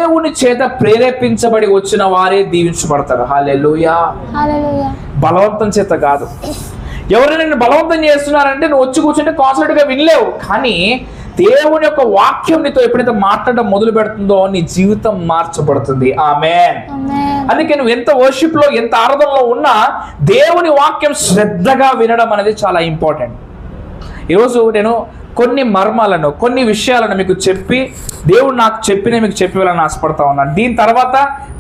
దేవుని చేత ప్రేరేపించబడి వచ్చిన వారే దీవించబడతారు. హల్లెలూయా. బలవంతం చేత కాదు. ఎవరైనా నిన్ను బలవంతం చేస్తున్నారంటే నువ్వు వచ్చి కూర్చుంటే కాన్సన్ట్రేట్గా వినలేవు. కానీ దేవుని యొక్క వాక్యం నీతో ఎప్పుడైతే మాట్లాడడం మొదలు పెడుతుందో నీ జీవితం మార్చబడుతుంది. ఆమేన్. అందుకే నువ్వు ఎంత వర్షిప్ లో, ఎంత ఆరాధనలో ఉన్నా దేవుని వాక్యం శ్రద్ధగా వినడం అనేది చాలా ఇంపార్టెంట్. ఈరోజు నేను కొన్ని మర్మాలను, కొన్ని విషయాలను మీకు చెప్పి, దేవుడు నాకు చెప్పిన మీకు చెప్పి వెళ్ళని ఆశపడతా ఉన్నాను. దీని తర్వాత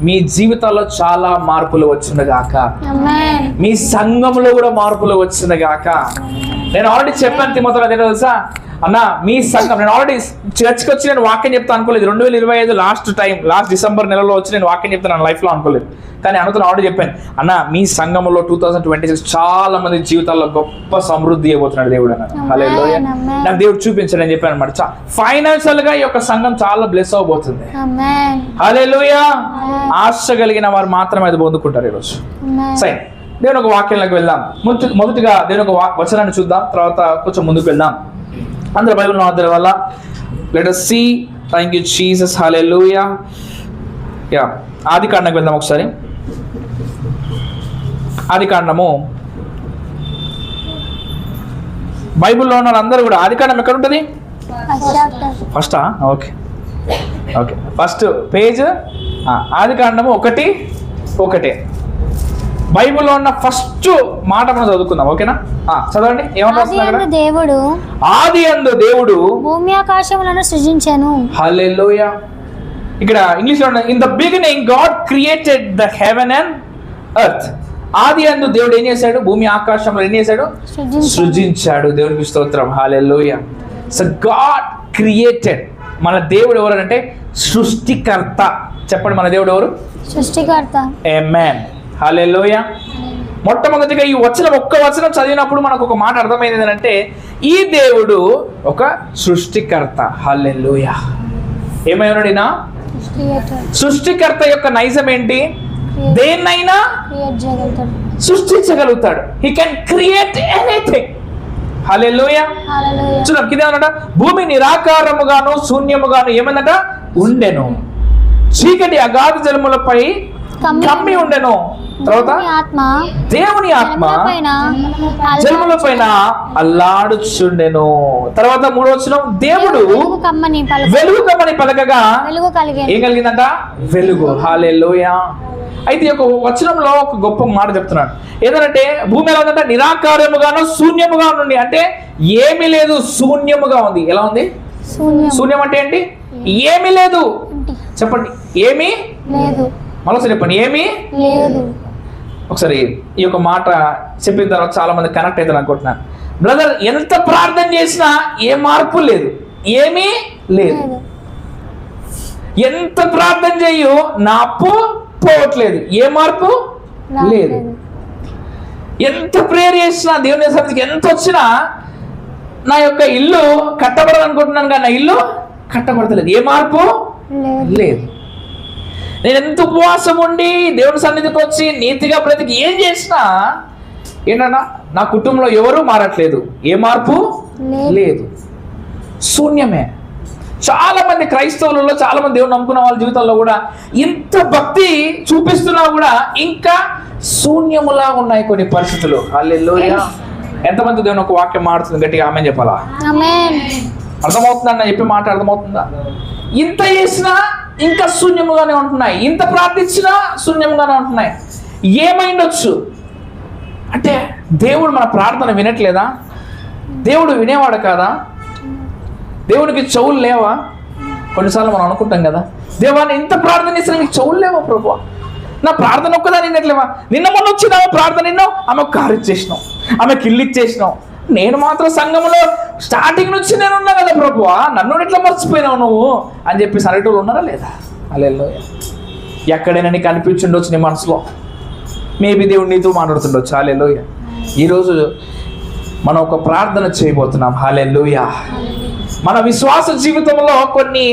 మీ జీవితాల్లో చాలా మార్పులు వచ్చినగాక, మీ సంఘంలో కూడా మార్పులు వచ్చినగాక. నేను ఆల్రెడీ చెప్పాను తిమోతిలో, అదే తెలుసా అన్న, మీ సంఘం, నేను ఆల్రెడీ చర్చ్కి వచ్చి నేను వాక్యం చెప్తాను అనుకోలేదు. 2025 లాస్ట్ డిసెంబర్ నెలలో వచ్చి నేను వాక్యం చెప్తాను లైఫ్లో అనుకోలేదు. కానీ అనుకున్న ఆల్రెడీ చెప్పాను, అన్న మీ సంఘంలో 2026 చాలా మంది జీవితాల్లో గొప్ప సమృద్ధి అయిపోతున్నాడు దేవుడు అన్న. హల్లెలూయా. నాకు దేవుడు చూపించాడు అని చెప్పాను అనమాట. ఫైనాన్షియల్ గా ఈ యొక్క సంఘం చాలా బ్లెస్ అవబోతుంది. హల్లెలూయా. ఆశ కలిగిన వారు మాత్రమే అది పొందుకుంటారు ఈరోజు. సరే, దేవుని ఒక వాక్యంలోకి వెళ్దాం. మొదటిగా దేవుని ఒక వచనాన్ని చూద్దాం, తర్వాత కొంచెం ముందుకు వెళ్దాం. అందరూ బైబిల్ ఆధారం వల్ల let us see. Thank you Jesus. Hallelujah. Yeah, ఆది కాండంకి వెళ్దాం ఒకసారి. ఆది కాండము బైబిల్లో ఉన్న అందరూ కూడా ఆది కాండం ఎక్కడ ఉంటుంది? ఫస్టా? ఓకే ఓకే, ఫస్ట్ పేజ్ ఆది కాండము 1:1. బైబిల్లో ఉన్న ఫస్ట్ మాట మనం చదువుకుందాం. ఓకేనా? చదవండి. ఏమంటారు? దేవుడు ఆదియందు దేవుడు భూమి ఆకాశములను సృజించెను. హల్లెలూయా. ఇక్కడ ఇంగ్లీష్ లో in the beginning God created the heaven and earth. ఆదియందు దేవుడు ఏం చేశాడు? భూమి ఆకాశంలో ఏం చేశాడు? సృజించాడు. దేవునికి స్తోత్రం. హల్లెలూయా. So God created. మన దేవుడు ఎవరు అంటే సృష్టికర్త. చెప్పండి, మన దేవుడు ఎవరు? సృష్టికర్త. ఆమేన్. హల్లెలూయా. మొట్టమొదటిగా ఈ ఒక్క వచనం చదివినప్పుడు మనకు ఒక మాట అర్థమైంది ఏంటంటే ఈ దేవుడు ఒక సృష్టికర్త. హల్లెలూయా. ఏమైనా సృష్టికర్త యొక్క నైజం ఏంటి? దేన్నైనా సృష్టించగలుగుతాడు. He can create anything. Hallelujah. చూడండి, కింద భూమి నిరాకారముగాను శూన్యముగాను ఏమన్నట ఉండెను, చీకటి అగాధ జలములపై కమ్మి ఉండెను. తర్వాత దేవుని ఆత్మ జలముల పైన అల్లాడుచుండెను. తర్వాత 3వ వచనం, దేవుడు వెలుగు కమ్మని పలకగా ఏం కలిగిందంట? వెలుగు. హల్లెలూయా. అయితే ఈ యొక్క వచనంలో ఒక గొప్ప మాట చెప్తున్నాడు. ఏదంటే భూమి ఎలా ఉందంటే నిరాకారముగాను శూన్యముగా ఉంది. అంటే ఏమీ లేదు, శూన్యముగా ఉంది. ఎలా ఉంది? శూన్యం అంటే ఏంటి? ఏమీ లేదు. చెప్పండి, ఏమీ లేదు. మరోసారి చెప్పండి, ఏమీ లేదు. ఒకసారి ఈ యొక్క మాట చెప్పిన తర్వాత చాలా మంది కనెక్ట్ అవుతారు అనుకుంటున్నాను. బ్రదర్, ఎంత ప్రార్థన చేసినా ఏ మార్పు లేదు, ఏమీ లేదు. ఎంత ప్రార్థన చేయు నా అప్పు పోవట్లేదు, ఏ మార్పు లేదు. ఎంత ప్రేయర్ చేసినా, దేవుని సన్నిధికి ఎంత వచ్చినా నా యొక్క ఇల్లు కట్టబడాలనుకుంటున్నాను కానీ నా ఇల్లు కట్టబడతలేదు, ఏ మార్పు లేదు. నేను ఎంత ఉపవాసం ఉండి దేవుని సన్నిధికి వచ్చి నీతిగా బ్రతికి ఏం చేసినా ఏంటన్నా నా కుటుంబంలో ఎవరూ మారట్లేదు, ఏ మార్పు లేదు, శూన్యమే. చాలా మంది క్రైస్తవులలో, చాలా మంది దేవుని నమ్ముకున్న వాళ్ళ జీవితాల్లో కూడా ఇంత భక్తి చూపిస్తున్నా కూడా ఇంకా శూన్యములా ఉన్నాయి కొన్ని పరిస్థితులు. హల్లెలూయా. ఎంతమంది దేవుని ఒక వాక్యం మాడుతుంది గట్టిగా ఆమేన్ చెప్పాలా? అర్థమవుతుందా అన్న చెప్పి మాట? అర్థమవుతుందా? ఇంత చేసినా ఇంకా శూన్యముగానే ఉంటున్నాయి, ఇంత ప్రార్థించినా శూన్యముగానే ఉంటున్నాయి. ఏమైండొచ్చు అంటే దేవుడు మన ప్రార్థన వినట్లేదా? దేవుడు వినేవాడు కాదా? దేవునికి చెవులు లేవా? కొన్నిసార్లు మనం అనుకుంటాం కదా, దేవాన్ని ఇంత ప్రార్థన చేసినా నీకు చెవులు లేవా ప్రభు? నా ప్రార్థన ఒక్కదాని వినట్లేవా? నిన్న మొన్న వచ్చిన ప్రార్థన విన్నావు, ఆమెకు కారు ఇచ్చేసినావు, ఆమెకి ఇల్లు ఇచ్చేసినావు, నేను మాత్రం సంఘంలో స్టార్టింగ్ నుంచి నేను ఉన్నా కదా ప్రభువా, నన్ను ఎట్లా మర్చిపోయినావు నువ్వు అని చెప్పేసి అనేటోళ్ళు ఉన్నారా లేదా? హల్లెలూయా. ఎక్కడైనా నీకు అనిపించుండొచ్చు నీ మనసులో, మేబీ దేవుడు నీతో మాట్లాడుతుండొచ్చు. హల్లెలూయా. ఈరోజు మనం ఒక ప్రార్థన చేయబోతున్నాం. హల్లెలూయా. మన విశ్వాస జీవితంలో కొన్ని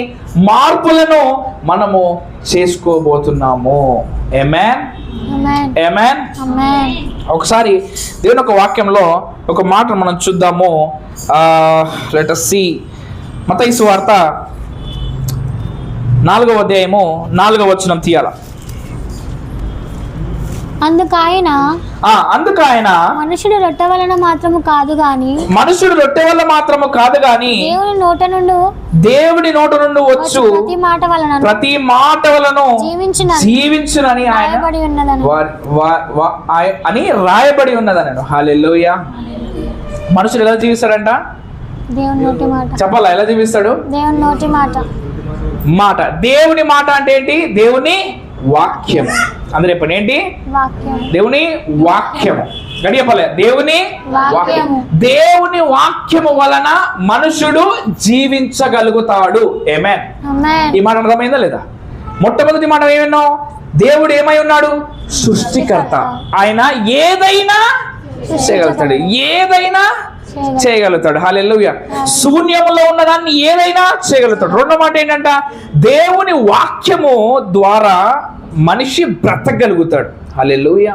మార్పులను మనము చేసుకోబోతున్నాము. ఆమేన్, ఆమేన్. ఒకసారి దేవుని ఒక వాక్యంలో ఒక మాట మనం చూద్దాము. Let us see. మత్తయి సువార్త 4వ అధ్యాయము 4వ వచనం తీయాల. అందుకు ఆయన మనుషుడు రొట్టె వలన మాత్రము కాదు గాని దేవుని నోట నుండి వచ్చు ప్రతి మాట వలన జీవించునని ఆయన అని రాయబడి ఉన్నదన్నాడు. హల్లెలూయా. మనుషుడు ఎలా జీవిస్తాడంట? దేవుని నోటి మాట. చెప్పాలా ఎలా జీవిస్తాడు? దేవుని నోటి మాట. మాట. దేవుని మాట అంటే ఏంటి? దేవుని వాక్యం. అందరూ చెప్పండి ఏంటి? దేవుని వాక్యము. గడియపలే దేవుని వాక్యము. దేవుని వాక్యము వలన మనుషుడు జీవించగలుగుతాడు. ఆమేన్. ఈ మాట అర్థమైందా లేదా? మొట్టమొదటి మాట ఏమన్నావు? దేవుడు ఏమై ఉన్నాడు? సృష్టికర్త. ఆయన ఏదైనా చేయగలుగుతాడు, ఏదైనా చేయగలుగుతాడు. హల్లెలూయా. శూన్యంలో ఉన్నదాన్ని ఏదైనా చేయగలుగుతాడు. రెండో మాట ఏంటంట? దేవుని వాక్యము ద్వారా మనిషి బ్రతకగలుగుతాడు. హల్లెలూయా.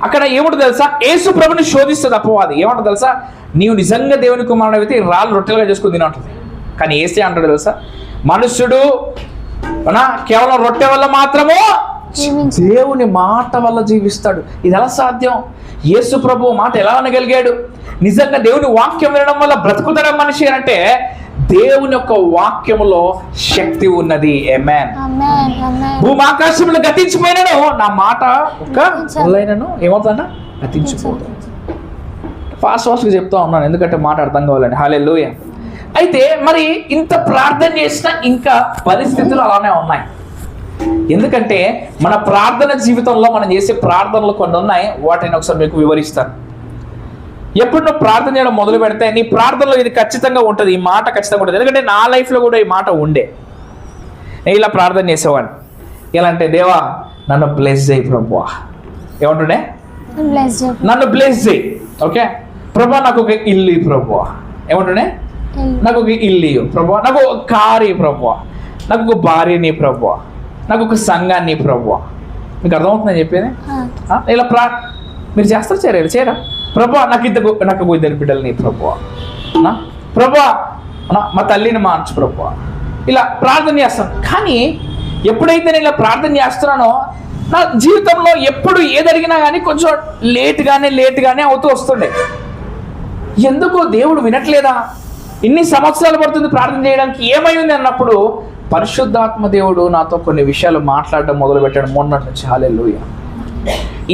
అక్కడ ఏముంటుంది తెలుసా? యేసు ప్రభుని శోధిస్తుంది అపవాది. ఏమంటుంది తెలుసా? నీవు నిజంగా దేవుని కుమారుడు అయితే రాళ్ళు రొట్టెలుగా చేసుకుని తినంటుంది. కానీ ఏసే అంటాడు తెలుసా? మనుషుడు కేవలం రొట్టె వల్ల మాత్రము దేవుని మాట వల్ల జీవిస్తాడు. ఇది ఎలా సాధ్యం? యేసు ప్రభు మాట ఎలా అనగలిగాడు? నిజంగా దేవుని వాక్యం వినడం వల్ల బ్రతుకుతాడు మనిషి అంటే దేవుని యొక్క వాక్యములో శక్తి ఉన్నది. ఆమేన్. భూమాకాశములు గతించిపోయినను నా మాట ఒక్క మొదలైనను ఏమవుతుందా? గతించిపోదు. ఫాస్ట్గా చెప్తా ఉన్నాను ఎందుకంటే మాట అర్థం కావాలని. హల్లెలూయా. అయితే మరి ఇంత ప్రార్థన చేసినా ఇంకా పరిస్థితులు అలానే ఉన్నాయి. ఎందుకంటే మన ప్రార్థన జీవితంలో మనం చేసే ప్రార్థనలు కొన్ని ఉన్నాయి. వాటిని ఒకసారి మీకు వివరిస్తాను. ఎప్పుడు నువ్వు ప్రార్థన చేయడం మొదలు పెడితే నీ ప్రార్థనలో ఇది ఖచ్చితంగా ఉంటుంది, ఈ మాట ఖచ్చితంగా ఉంటుంది. ఎందుకంటే నా లైఫ్లో కూడా ఈ మాట ఉండే. నేను ఇలా ప్రార్థన చేసేవాడిని. ఎలా అంటే, దేవా నన్ను బ్లెస్ చేయి ప్రభువా. ఏమంటుండే? నన్ను బ్లెస్ చేయి. ఓకే ప్రభువా, నాకు ఒక ఇల్లు ప్రభువా. ఏమంటుండే? నాకు ఒక ఇల్లు ప్రభువా, నాకు ఒక కారు ప్రభువా, నాకు ఒక భార్యని ప్రభువా, నాకు ఒక సంఘాన్ని ప్రభువా. మీకు అర్థమవుతుందని చెప్పేది? ఇలా మీరు చేస్తారు చేయరా? ప్రభువా నాకు ఇద్దరు బిడ్డలని ప్రభువా, ప్రభువా మా తల్లిని మార్చు ప్రభువా. ఇలా ప్రార్థన చేస్తాను. కానీ ఎప్పుడైతే నేను ఇలా ప్రార్థన చేస్తున్నానో నా జీవితంలో ఎప్పుడు ఏది అడిగినా కానీ కొంచెం లేట్గానే అవుతూ వస్తుండే. ఎందుకు దేవుడు వినట్లేదా? ఇన్ని సంవత్సరాలు పడుతుంది ప్రార్థన చేయడానికి, ఏమై ఉంది అన్నప్పుడు పరిశుద్ధాత్మ దేవుడు నాతో కొన్ని విషయాలు మాట్లాడడం మొదలు పెట్టాడు మొన్నటి నుంచి. హల్లెలూయా.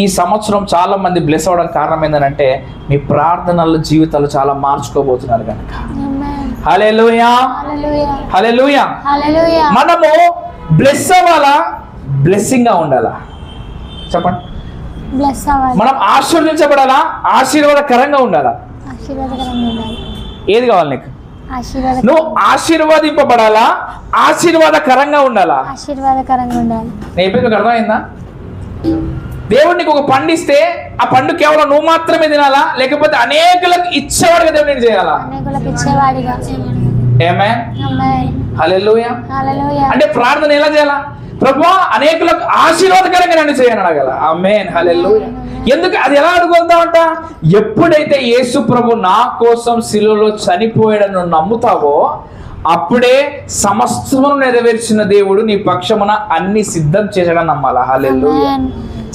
ఈ సంవత్సరం చాలా మంది బ్లెస్ అవ్వడం కారణం ఏంటంటే మీ ప్రార్థనల జీవితాలు చాలా మార్చుకోబోతున్నారు కనుక. హల్లెలూయా. హల్లెలూయా. మనము బ్లెస్ అవ్వాలా, బ్లెస్సింగ్ గా ఉండాలా? చెప్పండి. మనం ఆశీర్వదించబడాలా, ఆశీర్వాదకరంగా ఉండాలా? ఏది కావాలి నీకు? నువ్వు ఆశీర్వాదింపబడాలా, ఆశీర్వాదకరంగా ఉండాలా? ఆశీర్వాదకరంగా ఉండాలి. నేను మీకు అర్థమైందా? దేవుడు నీకు ఒక పండు ఇస్తే ఆ పండు కేవలం నువ్వు మాత్రమే తినాలా, లేకపోతే అనేకులకు ఇచ్చేవాడిగా దేవుడిని చేయాలా? ఆమేన్. హల్లెలూయా. అంటే ప్రార్థన ఎలా చేయాలా? ప్రభువా అనేకులకు ఆశీర్వాదకరంగా నన్ను చేయను అడగాల. ఆమేన్. హల్లెలూయా. ఎందుకు అది ఎలా అడుగుతావంట? ఎప్పుడైతే యేసు ప్రభు నా కోసం శిలువలో చనిపోయాడని నమ్ముతావో అప్పుడే సమస్తమును నెరవేర్చిన దేవుడు నీ పక్షమున అన్ని సిద్ధం చేశాడని నమ్మాలా. హల్లెలూయా.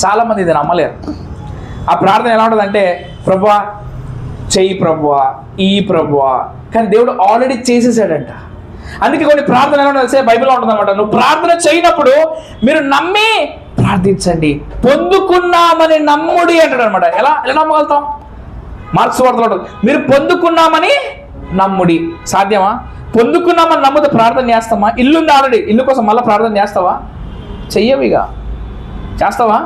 చాలా మంది ఇది నమ్మలేరు. ఆ ప్రార్థన ఎలా ఉంటుందంటే, ప్రభువా చెయ్యి ప్రభువా, ఈ ప్రభువా, కానీ దేవుడు ఆల్రెడీ చేసేసాడంట. అందుకే కొన్ని ప్రార్థన ఎలా తెలిసే బైబిల్లో ఉంటుంది అనమాట. నువ్వు ప్రార్థన చేయనప్పుడు మీరు నమ్మి ప్రార్థించండి, పొందుకున్నామని నమ్ముడి అంటాడు అనమాట. ఎలా నమ్మగలుగుతాం? మార్క్స్ వార్తలో మీరు పొందుకున్నామని నమ్ముడి. సాధ్యమా? పొందుకున్నామని నమ్ముతే ప్రార్థన చేస్తామా? ఇల్లుంది ఆల్రెడీ, ఇల్లు కోసం మళ్ళీ ప్రార్థన చేస్తావా? చెయ్యవిగా. చేస్తావా?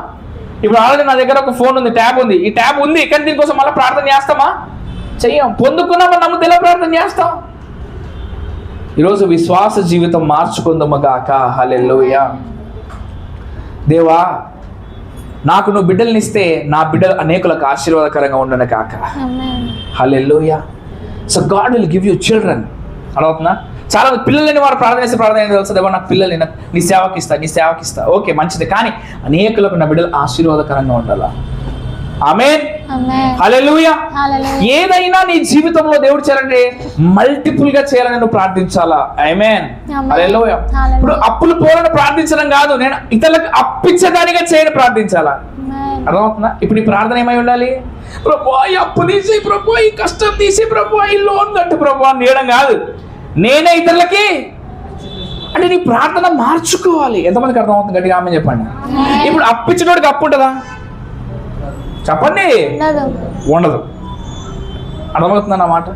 ఇప్పుడు ఆల్రెడీ నా దగ్గర ఒక ఫోన్ ఉంది, ట్యాబ్ ఉంది, ఈ ట్యాబ్ ఉంది, కానీ దీనికోసం మళ్ళీ ప్రార్థన చేస్తామా? చెయ్యం. పొందుకున్నామని నమ్మితే ఎలా ప్రార్థన చేస్తాం? ఈరోజు విశ్వాస జీవితం మార్చుకుందాము గాక. హల్లెలూయా. దేవా నాకు నువ్వు బిడ్డల్ని ఇస్తే నా బిడ్డలు అనేకులకు ఆశీర్వాదకరంగా ఉండను కాక. Hallelujah. So God will give you children. అర్థమవుతుందా? చాలా పిల్లలని వారు ప్రార్థన చేస్తే ప్రార్థన తెలుసు, దేవా నాకు పిల్లల్ని నీ సేవకిస్తా. ఓకే మంచిది, కానీ అనేకులకు నా బిడ్డలు ఆశీర్వాదకరంగా ఉండాలా. ఆమేన్. ఆమేన్. హల్లెలూయా. హల్లెలూయా. ఏదైనా నీ జీవితంలో దేవుడు చేయాలంటే మల్టిపుల్ గా చేయాలని నువ్వు ప్రార్థించాలా. ఆమేన్. ఆమేన్. హల్లెలూయా. హల్లెలూయా. ఇప్పుడు అప్పులు పోలని ప్రార్థించడం కాదు, నేను ఇతరులకు అప్పించడానిగా చేయని ప్రార్థించాలా. ఆమేన్. అర్థమవుతుందా? ఇప్పుడు నీ ప్రార్థన ఏమై ఉండాలి? ప్రభు ఈ అప్పు తీసి, ప్రభు ఈ కష్టం తీసి, ప్రభు ఈ లోన్ కట్టు ప్రభు అని చేయడం కాదు, నేనే ఇతరులకి అంటే నీ ప్రార్థన మార్చుకోవాలి. ఎంతమందికి అర్థమవుతుంది? గట్టిగా ఆమె చెప్పండి. ఇప్పుడు అప్పించినోడికి అప్పు ఉంటుందా? చెప్పండి. ఉండదు. అర్థమవుతుంది అన్నమాట.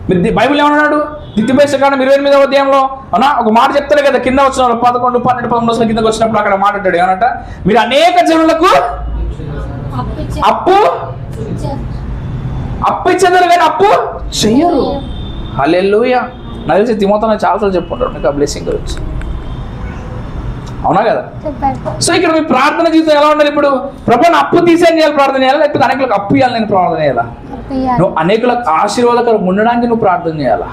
మీరు బైబిల్ ఏమన్నాడు? ద్వితీయోపదేశకాండం 28వ అధ్యాయంలో అవునా ఒక మాట చెప్తాడు కదా, కింద వచ్చిన 11, 12, 13 కిందకి వచ్చినప్పుడు అక్కడ మాట అంటాడు ఏమన్నట, మీరు అనేక జనులకు అప్పు ఇచ్చేదారు కానీ అప్పు చెయ్యరు. హల్లెలూయా. నాకు తెలిసి తిమోతితో చాలాసార్లు చెప్పుకుంటాడు మీకు ఆ బ్లెస్సింగ్ గురించి, అవునా కదా? సో ఇక్కడ మీ ప్రార్థన జీవితం ఎలా ఉండాలి? ఇప్పుడు ప్రభు నా అప్పు తీసేని చేయాలి ప్రార్థన చేయాలా, లేకపోతే అనేకులకు అప్పు ఇవ్వాలి నేను ప్రార్థన చేయాలా? నువ్వు అనేకులకు ఆశీర్వాదకరం ఉండడానికి నువ్వు ప్రార్థన చేయాలా.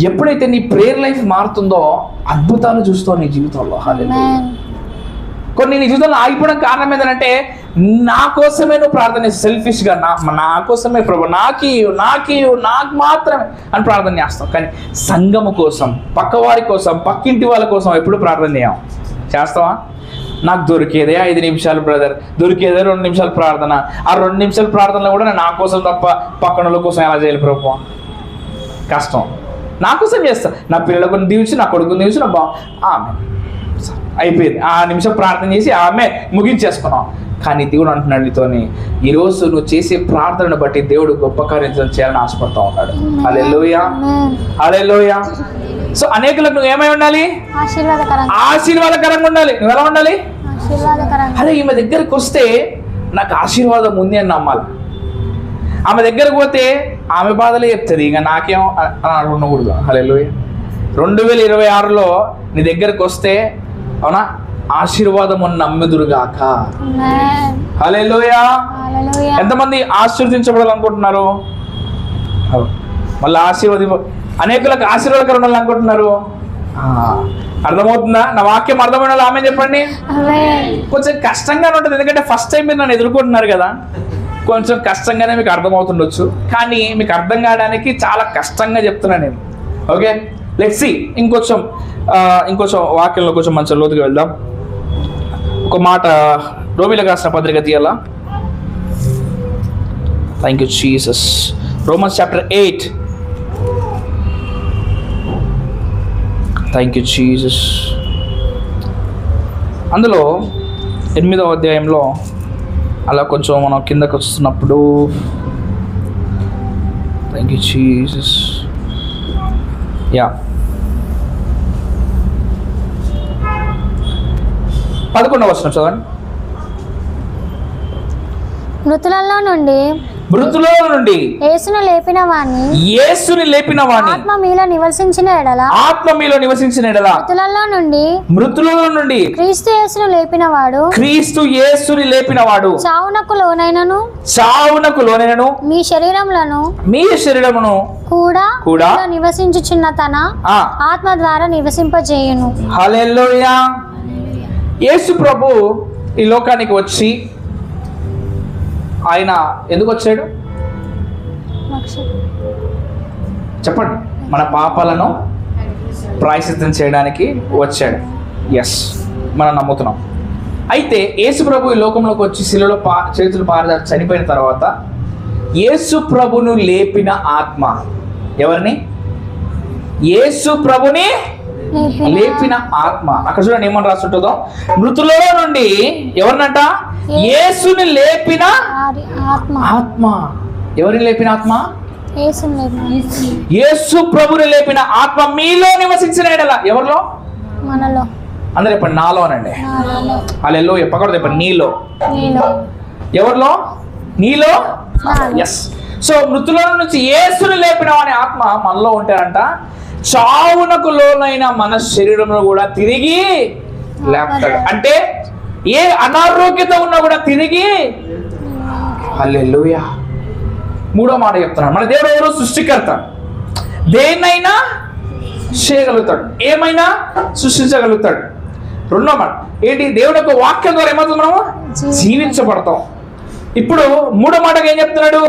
ఎప్పుడైతే నీ ప్రేయర్ లైఫ్ మారుతుందో అద్భుతాలు చూస్తావు నీ జీవితంలో. హల్లెలూయా. కొన్ని నీ జీవితంలో ఆగిపోవడం కారణం ఏంటంటే నా కోసమే నువ్వు ప్రార్థన సెల్ఫిష్ గా నా కోసమే ప్రభు నాకు మాత్రమే అని ప్రార్థన చేస్తాం. కానీ సంఘము కోసం, పక్కవారి కోసం, పక్కింటి వాళ్ళ కోసం ఎప్పుడు ప్రార్థన చేస్తావా? నాకు దొరికేదే 5 నిమిషాలు బ్రదర్, దొరికేదే 2 నిమిషాలు ప్రార్థన. ఆ 2 నిమిషాల ప్రార్థనలో కూడా నేను నా కోసం తప్ప పక్కన వాళ్ళ కోసం ఎలా చేయాలి ప్రభు? కష్టం. నా కోసం చేస్తా, నా పిల్లలకు దీవించి, నా కొడుకుని దీవించి, నా ఆమె అయిపోయింది. ఆ నిమిషం ప్రార్థన చేసి ఆమె ముగించేసుకున్నాం. కానీ దేవుడు అంటున్నాడు నీతోని, ఈరోజు నువ్వు చేసే ప్రార్థనను బట్టి దేవుడు గొప్ప కార్యం చేయాలని ఆశపడతా ఉన్నాడు. హల్లెలూయా. హల్లెలూయా. సో అనేకులకు నువ్వు ఏమై ఉండాలి? ఆశీర్వాదకరంగా ఉండాలి. నువ్వు ఎలా ఉండాలి? అదే ఈమె దగ్గరికి వస్తే నాకు ఆశీర్వాదం ఉంది అని నమ్మాలి. ఆమె దగ్గరకు పోతే ఆమె బాధలే చెప్తుంది, ఇక నాకేం ఉండకూడదు. హల్లెలూయా. 2026లో నీ దగ్గరకు వస్తే అవునా ఆశీర్వాదము నమ్మెదురుగాక. హల్లెలూయా. ఎంతమంది ఆశీర్వదించబడాలనుకుంటున్నారు? మళ్ళీ అనేకులకు ఆశీర్వాదకరం ఉండాలనుకుంటున్నారు. అర్థమవుతుందా? నా వాక్యం అర్థమైన వాళ్ళు ఆమె చెప్పండి. కొంచెం కష్టంగానే ఉంటుంది, ఎందుకంటే ఫస్ట్ టైం మీరు నన్ను ఎదుర్కొంటున్నారు కదా, కొంచెం కష్టంగానే మీకు అర్థమవుతుండొచ్చు. కానీ మీకు అర్థం కావడానికి చాలా కష్టంగా చెప్తున్నాను నేను. Okay, let's see. ఇంకొంచెం వాక్యంలో కొంచెం మంచి లోతుగా వెళ్దాం. ఒక మాట రోమీలకు రాసిన పత్రిక తీయాలా. Thank you Jesus. Romans chapter 8. Thank you Jesus. అందులో 8వ అధ్యాయంలో అలా కొంచెం మనం కిందకు వస్తున్నప్పుడు థ్యాంక్ యూ జీసస్. యా 11వ వచనం చదవండి. మృతులలో నుండి యేసుని లేపిన వాణ్ణి ఆత్మ మీలో నివసించిన ఎడల మృతులలో నుండి క్రీస్తు యేసుని లేపిన వాడు చావునకు లోనైనను మీ శరీరములను కూడా నివసించుచున్న తన ఆత్మ ద్వారా నివసింపజేయును. హల్లెలూయా. యేసు ప్రభు ఈ లోకానికి వచ్చి ఆయన ఎందుకు వచ్చాడు చెప్పండి? మన పాపాలను ప్రాయశ్చిత్తం చేయడానికి వచ్చాడు. ఎస్, మనం నమ్ముతున్నాం. అయితే యేసు ప్రభు ఈ లోకంలోకి వచ్చి శిలువలో చేతులు పారదాచి చనిపోయిన తర్వాత యేసు ప్రభును లేపిన ఆత్మ ఎవరిని? యేసు ప్రభుని లేపిన ఆత్మ. అక్కడ చూడండి ఏమని రాస్తుంటుందో, మృతులలో నుండి ఎవరినంట? యేసుని లేపిన ఆత్మ. ఎవరిని లేపిన ఆత్మ? యేసు ప్రభుని లేపిన ఆత్మ మీలో నివసించిన ఎడల. ఎవరిలో? మనలో. అందరూ చెప్పండి నాలోనండి. హల్లెలూయా. చెప్పకూడదు, చెప్పండి నీలో. ఎవరిలో? నీలో. ఎస్. సో మృతుల నుంచి యేసుని లేపిన వాని ఆత్మ మనలో ఉంటారంట. చావునకు లోనైన మన శరీరంలో కూడా తిరిగి లేపుతాడు. అంటే ఏ అనారోగ్యత ఉన్నా కూడా తిరిగి. హల్లెలూయా. 3వ మాట చెప్తున్నాడు, మన దేవుడు ఎవరు? సృష్టికర్త. దేన్నైనా చేయగలుగుతాడు, ఏమైనా సృష్టించగలుగుతాడు. 2వ మాట ఏంటి? దేవుడి యొక్క వాక్యం ద్వారా ఏమవుతుంది? మనము జీవించబడతాం. ఇప్పుడు మూడో మాటగా ఏం చెప్తున్నాడు?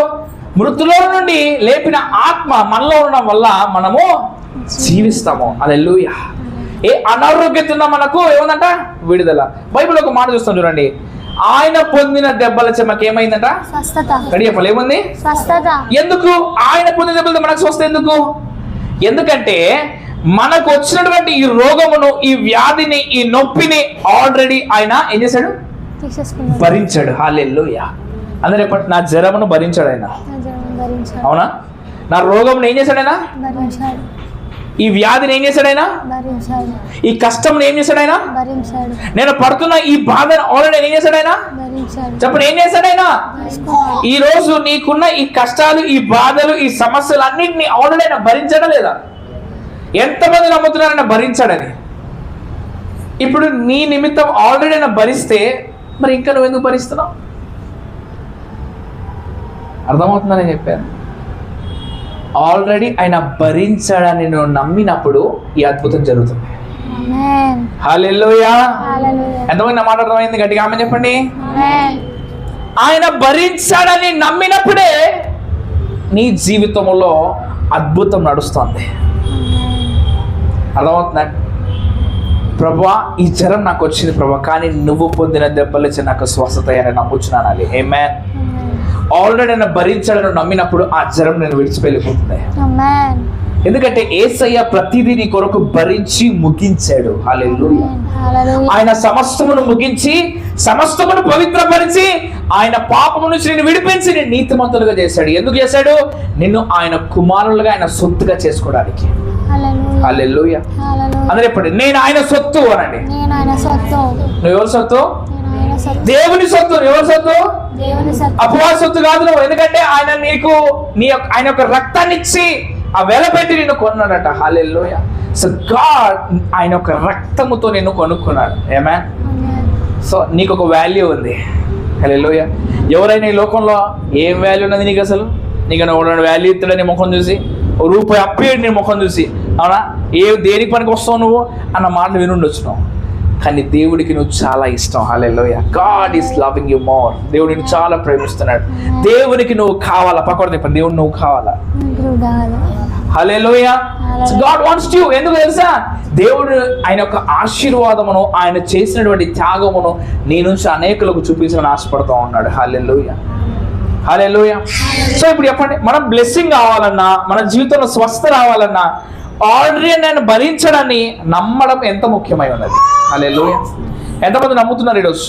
మృతుల నుండి లేపిన ఆత్మ మనలో ఉండడం వల్ల మనము జీవిస్తాము. హల్లెలూయా. ఏ అనారోగ్యత ఉన్నా మనకు ఏముందంట? విడుదల. బైబిల్ ఒక మాట చూస్తాం చూడండి, ఆయన పొందిన దెబ్బల చెమకి ఏమైందంట? స్వస్థత. కడియప్పలు ఏముంది? స్వస్థత. ఎందుకు ఆయన పొందిన దెబ్బలతో మనకు స్వస్థ ఎందుకు? ఎందుకంటే మనకు వచ్చినటువంటి ఈ రోగమును, ఈ వ్యాధిని, ఈ నొప్పిని ఆల్రెడీ ఆయన ఏం చేశాడు? తీసేసుకున్నాడు, భరించాడు. హల్లెలూయా. అందరూ చెప్పండి, నా జ్వరమును భరించాడు ఆయన. భరించాడు. అవునా? నా రోగమును ఏం చేశాడు ఆయన? భరించాడు. ఈ వ్యాధిని ఏం చేశాడు ఆయన? భరించాడు. ఈ కష్టం ఏం చేశాడు ఆయన? భరించాడు. నేను పడుతున్న ఈ బాధను ఆల్రెడీ ఏం చేశాడు ఆయన? భరించాడు. చెప్పండి, ఏం చేశాడు ఆయన? ఈ రోజు నీకున్న ఈ కష్టాలు, ఈ బాధలు, ఈ సమస్యలు అన్నింటినీ ఆల్రెడీ ఆయన భరించాడా లేదా? ఎంతమంది నమ్ముతున్నారని భరించాడని? ఇప్పుడు నీ నిమిత్తం ఆల్రెడీ ఆయన భరిస్తే మరి ఇంకా నువ్వు ఎందుకు భరిస్తున్నావు? అర్థమవుతుందని నేను చెప్పాను. ఆల్రెడీ ఆయన భరించాడని నువ్వు నమ్మినప్పుడు ఈ అద్భుతం జరుగుతుంది. ఆమేన్. హల్లెలూయా. హల్లెలూయా. ఎంతమంది నా మాట అర్థమైంది? గట్టిగా ఆమె చెప్పండి. ఆమేన్. ఆయన భరించాడని నమ్మినప్పుడే నీ జీవితంలో అద్భుతం నడుస్తుంది. అర్థమవుతుందా? ప్రభువా, ఈ జ్వరం నాకు వచ్చింది ప్రభా, కానీ నువ్వు పొందిన దెబ్బలు ఇచ్చి నాకు స్వస్థత అని నమ్ముచున్నాను. ఆమేన్. ఆల్రెడీ ఆయన భరించాడని నమ్మినప్పుడు ఆ జ్వరం నేను విడిచిపెళ్ళిపోతుంది. ఆమేన్. ఎందుకంటే యేసయ్య ప్రతిదీ నీ కొరకు భరించి ముగించాడు. హల్లెలూయా. హల్లెలూయా. ఆయన సమస్తమును ముగించి, సమస్తమును పవిత్రపరిచి, ఆయన పాపము నుంచి నిన్ను విడిపించి నిన్ను నీతిమంతులుగా చేశాడు. ఎందుకు చేశాడు? నిన్ను ఆయన కుమారులుగా, ఆయన సొత్తుగా చేసుకోవడానికి. హల్లెలూయా. హల్లెలూయా. హల్లెలూయా. అందరూ చెప్పండి, నేను ఆయన సొత్తు అనండి. నేను ఆయన సొత్తు. నువ్వు ఎవరు సొత్తు? నేను ఆయన సొత్తు. దేవుని సొత్తు. ఎవరు సొత్తు? దేవుని సొత్తు. అపవాది సొత్తు కాదు నువ్వు. ఎందుకంటే ఆయన నీకు ఆయన యొక్క రక్తాన్ని ఇచ్చి ఆ వెల పెట్టి నిన్ను కొన్నాడట. హల్లెలూయా. సో గాడ్ ఆయన యొక్క రక్తముతో నిన్ను కొనుక్కున్నాడు. ఆమేన్. ఆమేన్. సో నీకు ఒక వాల్యూ ఉంది. హల్లెలూయా. ఎవరైనా ఈ లోకంలో ఏం వాల్యూ ఉన్నది నీకు? అసలు నీకు వాల్యూ ఇస్తాడు నీ ముఖం చూసి, రూపాయి అప్పేడు నీ ముఖం చూసి, అవునా? దేనికి పనికి వస్తావు నువ్వు అన్న మాటలు వినుండొచ్చు నువ్వు, కానీ దేవుడికి నువ్వు చాలా ఇష్టం. Hallelujah. God is loving you more. దేవుడు నిన్ను చాలా ప్రేమిస్తున్నాడు. దేవునికి నువ్వు కావాలా? పక్కన చెప్పండి, దేవుడు నువ్వు కావాలా? హల్లెలూయా. God wants you. ఎందుకు తెలుసా? దేవుడు ఆయన యొక్క ఆశీర్వాదమును, ఆయన చేసినటువంటి త్యాగమును నీ నుంచి అనేకులకు చూపించాలని ఆశపడుతూ ఉన్నాడు. హల్లెలూయా. హల్లెలూయా. సో ఇప్పుడు చెప్పండి, మనం బ్లెస్సింగ్ కావాలన్నా, మన జీవితంలో స్వస్థ రావాలన్నా ఆల్రెడీ నేను భరించడాన్ని నమ్మడం ఎంత ముఖ్యమై ఉన్నది. హల్లెలూయా. ఎంతమంది నమ్ముతున్నారు ఈరోజు?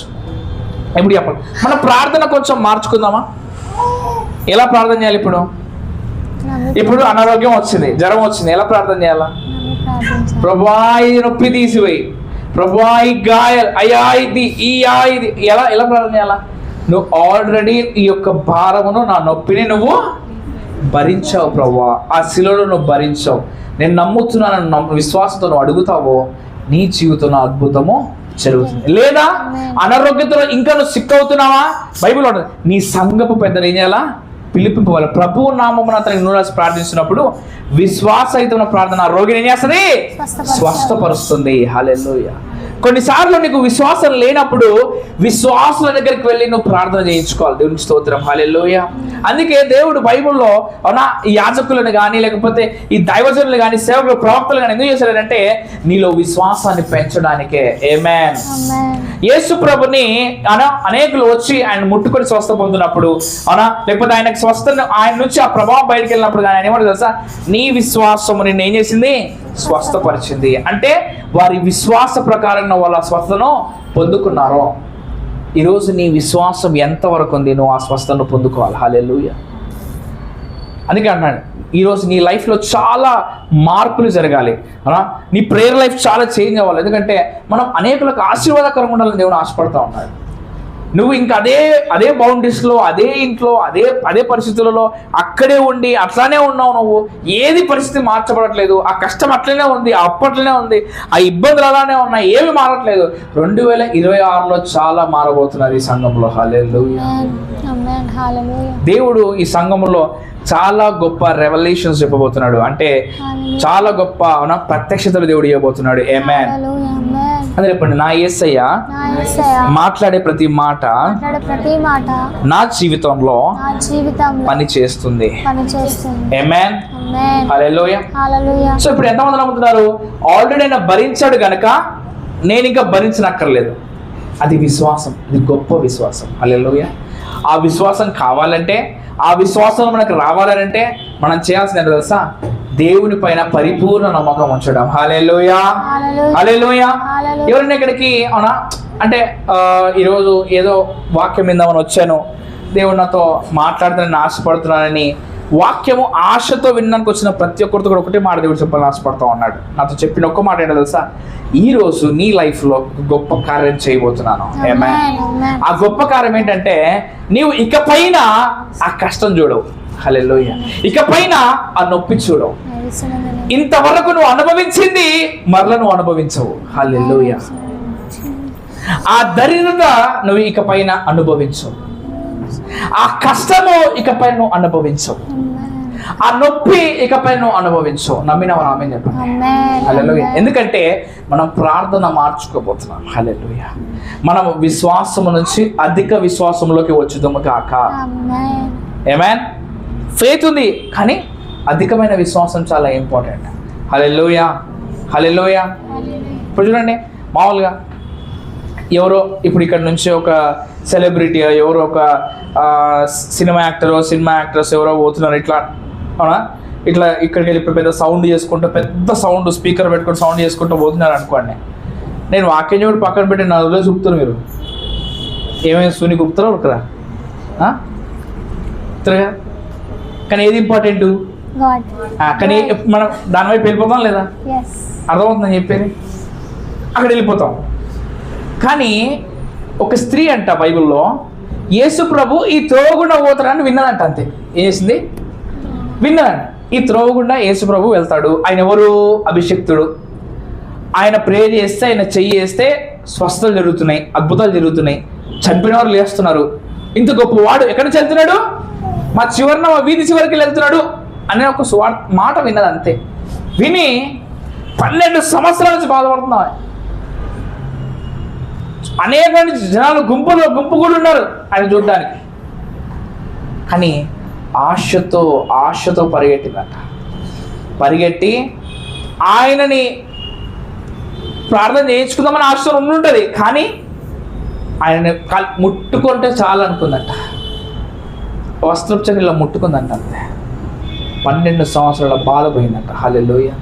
ఇప్పుడు చెప్పండి, మన ప్రార్థన కొంచెం మార్చుకుందామా? ఎలా ప్రార్థన చేయాలి? ఇప్పుడు అనారోగ్యం వచ్చింది, జ్వరం వచ్చింది, ఎలా ప్రార్థన చేయాలా? ప్రభువా ఈ నొప్పి తీసివేయి, ప్రభువా ఈ గాయాలు, అయ్యా ఇది, ఇది ఎలా ప్రార్థన చేయాలా? నువ్వు ఆల్రెడీ ఈ యొక్క భారమును, నా నొప్పిని నువ్వు భరించావు ప్రభువా. ఆ శిలువలో నువ్వు భరించావు. నేను నమ్ముతున్నాను, విశ్వాసంతో నువ్వు అడుగుతావో నీ జీవితంలో అద్భుతము జరుగుతుంది. లేదా అనారోగ్యంతో ఇంకా నువ్వు సిక్ అవుతున్నావా? బైబిల్ ఉంటుంది, నీ సంఘపు పెద్దలు ఏం చేయాలా? పిలిపింపవాలి. ప్రభువు నామమున అతనికి నూనె ప్రార్థించినప్పుడు విశ్వాసయుతమైన ప్రార్థన రోగిని ఏం చేస్తుంది? స్వస్థపరుస్తుంది. హల్లెలూయా. కొన్నిసార్లు నీకు విశ్వాసం లేనప్పుడు విశ్వాసుల దగ్గరికి వెళ్ళి నువ్వు ప్రార్థన చేయించుకోవాలి. దేవునికి స్తోత్రం. హల్లెలూయా. అందుకే దేవుడు బైబిల్లో అవునా ఈ యాజకులను కానీ, లేకపోతే ఈ దైవజనులు కానీ, సేవకులు, ప్రవక్తలు కానీ ఎందుకు చేశాడంటే నీలో విశ్వాసాన్ని పెంచడానికే. ఆమేన్. యేసు ప్రభుని అనేకులు వచ్చి ఆయన ముట్టుకొని స్వస్థ పొందినప్పుడు, అవునా, లేకపోతే ఆయనకు ఆయన నుంచి ఆ ప్రభావం బయటకు వెళ్ళినప్పుడు కానీ ఆయన ఏమంటారు తెలుసా? నీ విశ్వాసము నిన్ను ఏం చేసింది? స్వస్థపరిచింది. అంటే వారి విశ్వాస ప్రకారంగా వాళ్ళ స్వస్థను పొందుకున్నారో. ఈరోజు నీ విశ్వాసం ఎంతవరకు ఉంది? నువ్వు ఆ స్వస్థను పొందుకోవాలి. హల్లెలూయా. అందుకే అంటున్నాను, ఈరోజు నీ లైఫ్లో చాలా మార్పులు జరగాలి. నీ ప్రేయర్ లైఫ్ చాలా చేంజ్ అవ్వాలి. ఎందుకంటే మనం అనేకులకు ఆశీర్వాదకరంగా ఉండాలని దేవుడు ఆశపడతా ఉన్నాడు. నువ్వు ఇంకా అదే బౌండరీస్లో, అదే ఇంట్లో, అదే పరిస్థితులలో అక్కడే ఉండి అట్లానే ఉన్నావు. నువ్వు ఏది పరిస్థితి మార్చబడట్లేదు. ఆ కష్టం అట్లనే ఉంది, ఆ అప్పట్లనే ఉంది, ఆ ఇబ్బందులు అలానే ఉన్నాయి, ఏమి మారట్లేదు. 2026లో చాలా మారబోతున్నది ఈ సంఘంలో. హల్లెలూయా. దేవుడు ఈ సంఘంలో చాలా గొప్ప రెవల్యూషన్స్ చెప్పబోతున్నాడు. అంటే చాలా గొప్ప ప్రత్యక్షతలు దేవుడు ఇవ్వబోతున్నాడు. ఆమేన్. అని చెప్పండి, నా యేసయ్య నా యేసయ్య మాట్లాడే ప్రతి మాట మాట్లాడే ప్రతి మాట నా జీవితంలో నా జీవితంలో పని చేస్తుంది. పనిచేస్తుంది. ఆమేన్. ఆమేన్. హల్లెలూయా. హల్లెలూయా. సో ఇప్పుడు ఎంతమంది నమ్ముతున్నారు? ఆల్రెడీ ఆయన భరించాడు గనక నేను ఇంకా భరించనక్కర్లేదు. అది విశ్వాసం, అది గొప్ప విశ్వాసం. హల్లెలూయా. ఆ విశ్వాసం కావాలంటే, ఆ విశ్వాసం మనకు రావాలంటే మనం చేయాల్సింది ఏంటో తెలుసా? దేవుని పైన పరిపూర్ణ నమ్మకం ఉంచడం. హల్లెలూయా. హల్లెలూయా. ఎవరైనా ఇక్కడికి అవునా అంటే ఈరోజు ఏదో వాక్యం విందామని వచ్చాను, దేవుడు నాతో మాట్లాడుతానని ఆశపడుతున్నానని వాక్యము ఆశతో వినడానికి వచ్చిన ప్రతి ఒక్కరితో కూడా ఒకటే మాట దేవుడు చెప్పాలని ఆశపడుతూ ఉన్నాడు. నాతో చెప్పిన ఒక్క మాట ఏంటో తెలుసా? ఈ రోజు నీ లైఫ్ లో గొప్ప కార్యం చేయబోతున్నాను. ఆ గొప్ప కార్యం ఏంటంటే నీవు ఇకపైన ఆ కష్టం చూడవు. హల్లెలూయా. ఇకపైన ఆ నొప్పి చూడవు. ఇంతవరకు నువ్వు అనుభవించింది మరలా నువ్వు అనుభవించవు. హల్లెలూయా. ఆ దరిద్రత నువ్వు ఇకపైన అనుభవించవు. ఆ కష్టము ఇకపై నువ్వు అనుభవించవు. ఆ నొప్పి ఇకపై నువ్వు అనుభవించవు. నమ్మినవా? ఆమేన్ చెప్పండి. హల్లెలూయా. ఎందుకంటే మనం ప్రార్థన మార్చుకోబోతున్నాం. హల్లెలూయా. మనం విశ్వాసము నుంచి అధిక విశ్వాసంలోకి వచ్చుదాము కాక. ఆమేన్. ఫెయిత్ ఉంది కానీ అధికమైన విశ్వాసం చాలా ఇంపార్టెంట్. హల్లెలూయా. హల్లెలూయా. ఇప్పుడు చూడండి, మామూలుగా ఎవరో ఇప్పుడు ఇక్కడ నుంచి ఒక సెలబ్రిటీ, ఎవరో ఒక సినిమా యాక్టర్స్ ఎవరో పోతున్నారు ఇట్లా, అవునా, ఇట్లా ఇక్కడికి వెళ్ళి పెద్ద సౌండ్ చేసుకుంటూ, పెద్ద సౌండ్ స్పీకర్ పెట్టుకుంటూ సౌండ్ చేసుకుంటూ పోతున్నారు అనుకోండి. నేను వాక్యం చూడు పక్కన పెట్టి నా రోజులో చూపుతారు. మీరు ఏమైనా సుని గుప్తారో ఒకరా తిరగా. కానీ ఏది ఇంపార్టెంట్? కానీ మనం దాని వైపు వెళ్ళిపోతాం లేదా? అర్థమవుతుందని చెప్పేది అక్కడ వెళ్ళిపోతాం. కానీ ఒక స్త్రీ అంట బైబిల్లో యేసు ప్రభు ఈ త్రోవగుండా పోతాడని విన్నదంట. అంతే. ఏం చేసింది? విన్నదంట. ఈ త్రోవగుండా యేసు ప్రభు వెళ్తాడు. ఆయన ఎవరు? అభిషిక్తుడు. ఆయన ప్రేర్ చేస్తే, ఆయన చెయ్యి వేస్తే స్వస్థతలు జరుగుతున్నాయి, అద్భుతాలు జరుగుతున్నాయి, చనిపోయిన వారు లేస్తున్నారు. ఇంత గొప్పవాడు ఎక్కడి నుంచి వెళ్తున్నాడు? మా చివరిన మా వీధి చివరికి వెళ్తున్నాడు అనే ఒక మాట విన్నది. అంతే. విని 12 సంవత్సరాల నుంచి బాధపడుతున్నాం. అనేక జనాలు గుంపు కూడా ఉన్నారు ఆయన చూడడానికి. కానీ ఆశతో పరిగెట్టిందంట. పరిగెట్టి ఆయనని ప్రార్థన చేయించుకుందామని ఆశతో ఉండుంటుంది. కానీ ఆయనని ముట్టుకుంటే చాలు అనుకుందంట. వస్త్రపుచ్చని ఇలా ముట్టుకుందంట. అంతే. 12 సంవత్సరాల బాధ పోయిందంట. హల్లెలూయా.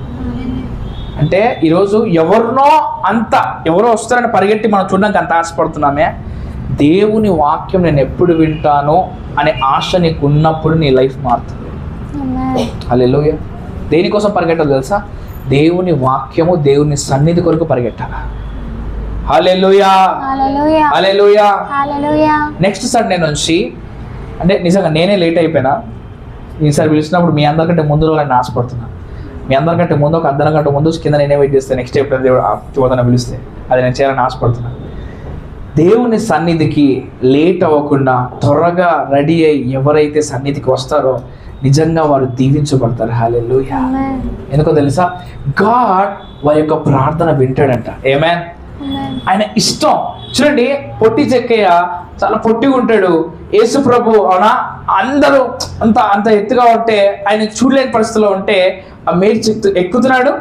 అంటే ఈరోజు ఎవరో వస్తారని పరిగెట్టి మనం చూడడానికి అంత ఆశపడుతున్నామే. దేవుని వాక్యం నేను ఎప్పుడు వింటానో అనే ఆశ నీకు ఉన్నప్పుడు నీ లైఫ్ మారుతుంది. హల్లెలూయా. దేనికోసం పరిగెట్టాలి తెలుసా? దేవుని వాక్యము, దేవుని సన్నిధి కొరకు పరిగెట్టాలి. హల్లెలూయా. హల్లెలూయా. నెక్స్ట్ సండే నుంచి అంటే నిజంగా నేనే లేట్ అయిపోయినా. ఈసారి పిలిచినప్పుడు మీ అందరికంటే ముందు నేను ఆశపడుతున్నాను. మీ అందరికంటే ముందు ఒక అర్ధ గంట ముందు కింద నేనే వెయిట్ చేస్తే నెక్స్ట్ ఎప్పుడైనా దేవుడు చూడని పిలిస్తే అది నేను చేయాలని ఆశపడుతున్నాను. దేవుని సన్నిధికి లేట్ అవ్వకుండా త్వరగా రెడీ అయ్యి ఎవరైతే సన్నిధికి వస్తారో నిజంగా వారు దీవించబడతారు. హల్లెలూయా. ఎందుకో తెలుసా? గాడ్ వారి యొక్క ప్రార్థన వింటాడంట. ఆమేన్. ఆయన ఇష్టం. చూడండి, పొట్టి చెక్కయ్య చాలా పొట్టిగా ఉంటాడు. యేసు ప్రభు అవునా అందరూ అంత ఎత్తుగా ఉంటే ఆయన చూడలేని పరిస్థితిలో ఉంటే ఆ మేడి చెట్టు ఎక్కుతున్నాడు.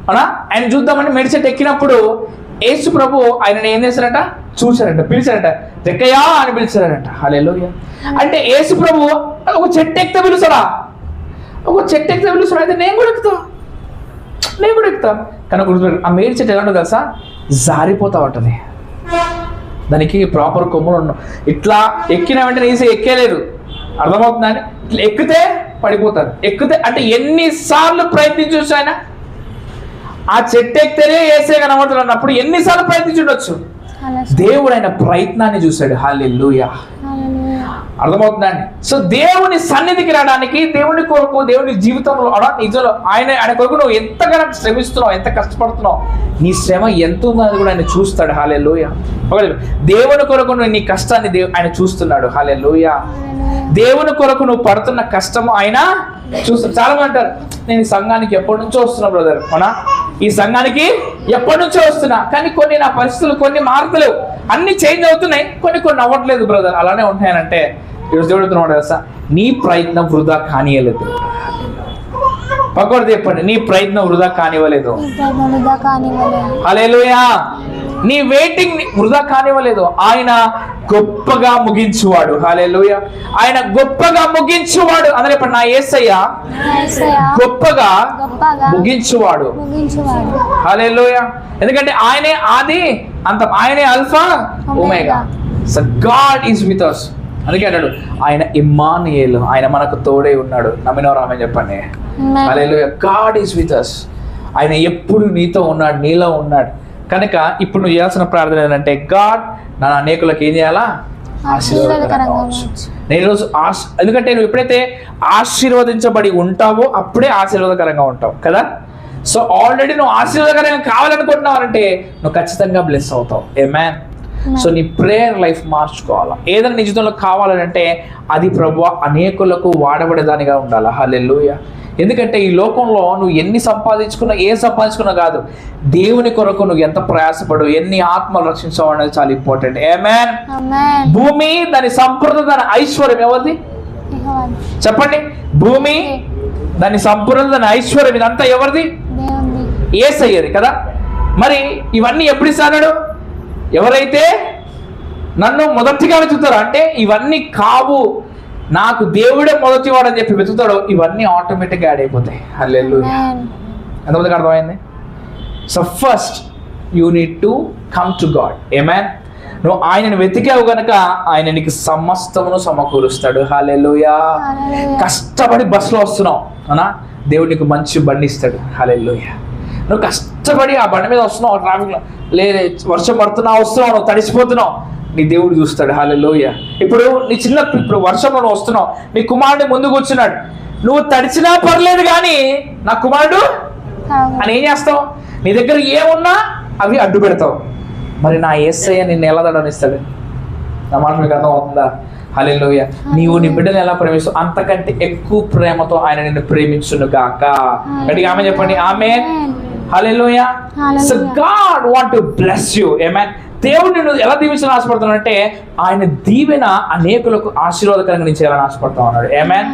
అవునా, ఆయన చూద్దామని మేడి చెట్టు ఎక్కినప్పుడు యేసు ప్రభు ఆయనని ఏం చేశారంట? చూశారంట, పిలిచారంట. చెక్కయ్యా అని పిలిచారంట. హల్లెలూయా. అంటే యేసు ప్రభు ఒక చెట్టు ఎక్కితే పిలుస్తాడా? ఒక చెట్టు ఎక్కితే పిలుస్తాడు. అయితే నేను కూడా ఎక్కుతాను. కానీ ఆ మేడి చెట్టు ఎలా ఉంటుంది తెలుసా? జారిపోతా ఉంటుంది. దానికి ప్రాపర్ కొమ్ములు ఉండవు. ఇట్లా ఎక్కిన వెంటనే ఈజీ ఎక్కేలేదు. అర్థమవుతుందని ఇట్లా ఎక్కితే పడిపోతారు. ఎక్కితే అంటే ఎన్నిసార్లు ప్రయత్నించవచ్చు ఆయన? ఆ చెట్టు ఎక్కితేనే ఏసే కనబడుతుంది అన్నప్పుడు ఎన్నిసార్లు ప్రయత్నించుండొచ్చు. దేవుడు ఆయన ప్రయత్నాన్ని చూశాడు. హల్లెలూయా. అర్థమవుతుందండి. సో దేవుని సన్నిధికి రావడానికి, దేవుని కొరకు, దేవుని జీవితంలో నిజంలో ఆయన కొరకు నువ్వు ఎంతగానో శ్రమిస్తున్నావు, ఎంత కష్టపడుతున్నావు, నీ శ్రమ ఎంత ఉందో అది కూడా ఆయన చూస్తాడు. హల్లెలూయా. దేవుని కొరకు నువ్వు నీ కష్టాన్ని ఆయన చూస్తున్నాడు. హల్లెలూయా. దేవుని కొరకు నువ్వు పడుతున్న కష్టము ఆయన చూస్తాడు. చాలా మంది అంటారు, నేను సంఘానికి ఎప్పటి నుంచో వస్తున్నా బ్రదర్, అవునా, ఈ సంఘానికి ఎప్పటి నుంచో వస్తున్నా, కానీ కొన్ని నా పరిస్థితులు కొన్ని మారతలేవు, అన్ని చేంజ్ అవుతున్నాయి, కొన్ని అవ్వట్లేదు బ్రదర్, అలానే ఉంటాయనంటే ఈరోజు దేవుడుతున్నాడు తెలుసా, నీ ప్రయత్నం వృధా కానియలేదు. పక్కడు చెప్పండి, నీ ప్రయత్నం వృధా కానివ్వలేదు. హల్లెలూయా. నీ వెయిటింగ్ వృధా కానివ్వలేదు. ఆయన గొప్పగా ముగించువాడు. హల్లెలూయా. ఆయన గొప్పగా ముగించువాడు. అందులో ఇప్పుడు నా యేసయ్య గొప్పగా ముగించువాడు. హల్లెలూయా. ఎందుకంటే ఆయనే ఆది అంతం, ఆయనే alpha omega. So God is with us. అందుకే అన్నాడు ఆయన ఇమ్మానుయేలు, ఆయన మనకు తోడే ఉన్నాడు. నమ్మినవారు ఆమె చెప్పండి. Hallelujah. God is with us. ఆయన ఎప్పుడు నీతో ఉన్నాడు, నీలో ఉన్నాడు. కనుక ఇప్పుడు నువ్వు చేయాల్సిన ప్రార్థన ఏంటంటే, గాడ్ నా అనేకులకు ఏం చేయాలా, ఆశీర్వాదకరంగా ఉంచు. నేను ఈరోజు ఎందుకంటే నువ్వు ఎప్పుడైతే ఆశీర్వదించబడి ఉంటావో అప్పుడే ఆశీర్వాదకరంగా ఉంటావు కదా. సో ఆల్రెడీ నువ్వు ఆశీర్వాదకరంగా కావాలనుకుంటున్నావు అంటే నువ్వు ఖచ్చితంగా బ్లెస్ అవుతావు. ఆమేన్. సో నీ ప్రేయర్ లైఫ్ మార్చుకోవాలా. ఏదైనా నీ జీవితంలో కావాలంటే అది ప్రభువా అనేకులకు వాడబడేదానిగా ఉండాలి. హల్లెలూయా. ఎందుకంటే ఈ లోకంలో నువ్వు ఎన్ని సంపాదించుకున్నా, ఏం సంపాదించుకున్నా కాదు, దేవుని కొరకు నువ్వు ఎంత ప్రయాసపడు, ఎన్ని ఆత్మలు రక్షించావు అనేది చాలా ఇంపార్టెంట్. ఆమేన్. భూమి దాని సంపూర్ణ దాని ఐశ్వర్యం ఎవరిది చెప్పండి? భూమి దాని సంపూర్ణ దాని ఐశ్వర్యం ఇదంతా ఎవరిది? యేసయ్యది కదా. మరి ఇవన్నీ ఎప్పుడు ఇస్తాడు? ఎవరైతే నన్ను మొదటిగా వెతుకుతారో, అంటే ఇవన్నీ కావు, నాకు దేవుడే మొదటి వాడు అని చెప్పి వెతుకుతాడో ఇవన్నీ ఆటోమేటిక్గా యాడ్ అయిపోతాయి. హల్లెలూయా. ఎంతమందికి అర్థమైంది? So first you need to come to God. Amen. నువ్వు ఆయనను వెతికావు గనక ఆయన నీకు సమస్తమును సమకూరుస్తాడు. హల్లెలూయా. కష్టపడి బస్సులో వస్తున్నావు అనా, దేవుడు నీకు మంచి బండి ఇస్తాడు. హల్లెలూయా. నువ్వు కష్టపడి ఆ బండి మీద వస్తున్నావు, ట్రాఫిక్లో లేదు వర్షం పడుతున్నావు, వస్తున్నావు, నువ్వు తడిసిపోతున్నావు, నీ దేవుడు చూస్తాడు. హల్లెలూయా. ఇప్పుడు ఇప్పుడు వర్షంలో నువ్వు వస్తున్నావు, నీ కుమారుడు ముందు కూర్చున్నాడు, నువ్వు తడిచినా పర్లేదు కానీ నా కుమారుడు అని ఏం చేస్తావు? నీ దగ్గర ఏమున్నా అవి అడ్డు పెడతావు. మరి నా యేసయ్య నిన్ను ఎలా తడనిస్తాడు? నా మాట మీకు అర్థం అవుతుందా? హల్లెలూయా. నీవు నీ బిడ్డను ఎలా ప్రేమిస్తావు అంతకంటే ఎక్కువ ప్రేమతో ఆయన నిన్ను ప్రేమించును గాక. గట్టిగా ఆమె చెప్పండి. Amen. Hallelujah. So God want to bless you. Amen. దేవుడు నిన్ను ఎలా దీవించాలని ఆశపడుతున్నాడంటే ఆయన దీవెన అనేకులకు ఆశీర్వాదకరంగా నేను చేయాలని ఆశపడతా ఉన్నాడు. ఆమేన్.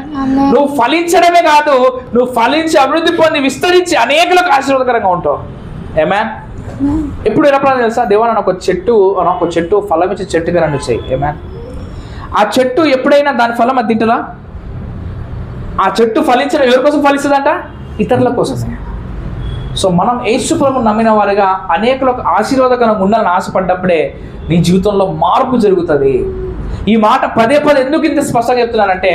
నువ్వు ఫలించడమే కాదు, నువ్వు ఫలించి అభివృద్ధి పొంది విస్తరించి అనేకులకు ఆశీర్వాదకరంగా ఉంటావు. ఆమేన్. ఇప్పుడు ఎలా ప్రార్థన తెలుసా? దేవా నాకు ఒక చెట్టు ఫలం ఇచ్చే చెట్టుగా నన్ను చేయి. ఆమేన్. ఆ చెట్టు ఎప్పుడైనా దాని ఫలం అది తింటుందా? ఆ చెట్టు ఫలించడం ఎవరి కోసం ఫలిస్తుందంట? ఇతరుల కోసమే. సో మనం యేసు ప్రభువును నమ్మిన వారిగా అనేకులకు ఆశీర్వాదకరంగా ఉండాలని ఆశపడ్డప్పుడే నీ జీవితంలో మార్పు జరుగుతుంది. ఈ మాట పదే ఎందుకు ఇంత స్పష్టంగా చెప్తున్నానంటే,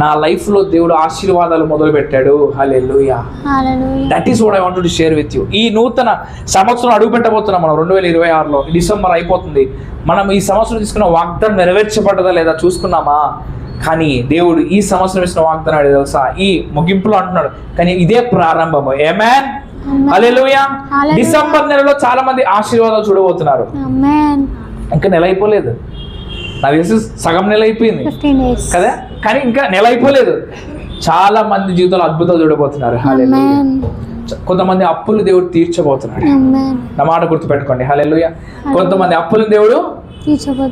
నా లైఫ్లో దేవుడు ఆశీర్వాదాలు మొదలు పెట్టాడు. Hallelujah. That is what I want to share with you. ఈ నూతన సంవత్సరం అడుగు పెట్టబోతున్నాం మనం. 2026లో డిసెంబర్ అయిపోతుంది. మనం ఈ సంవత్సరం తీసుకున్న వాగ్దానం నెరవేర్చబడ్డదా లేదా చూసుకున్నామా? కానీ దేవుడు ఈ సంవత్సరం ఇచ్చిన వాగ్దానం తెలుసా? ఈ ముగింపులో అంటున్నాడు, కానీ ఇదే ప్రారంభము. ఆమేన్. హల్లెలూయా. డిసెంబర్ నెలలో చాలా మంది ఆశీర్వాదాలు చూడబోతున్నారు. ఇంకా నెల అయిపోలేదు, నాకు తెలిసి సగం నెల అయిపోయింది కదా, కానీ ఇంకా నెల అయిపోలేదు. చాలా మంది జీవితంలో అద్భుతాలు చూడబోతున్నారు. హల్లెలూయా. కొంతమంది అప్పులు దేవుడు తీర్చబోతున్నాడు. నా మాట గుర్తుపెట్టుకోండి. హల్లెలూయా. కొంతమంది అప్పులు దేవుడు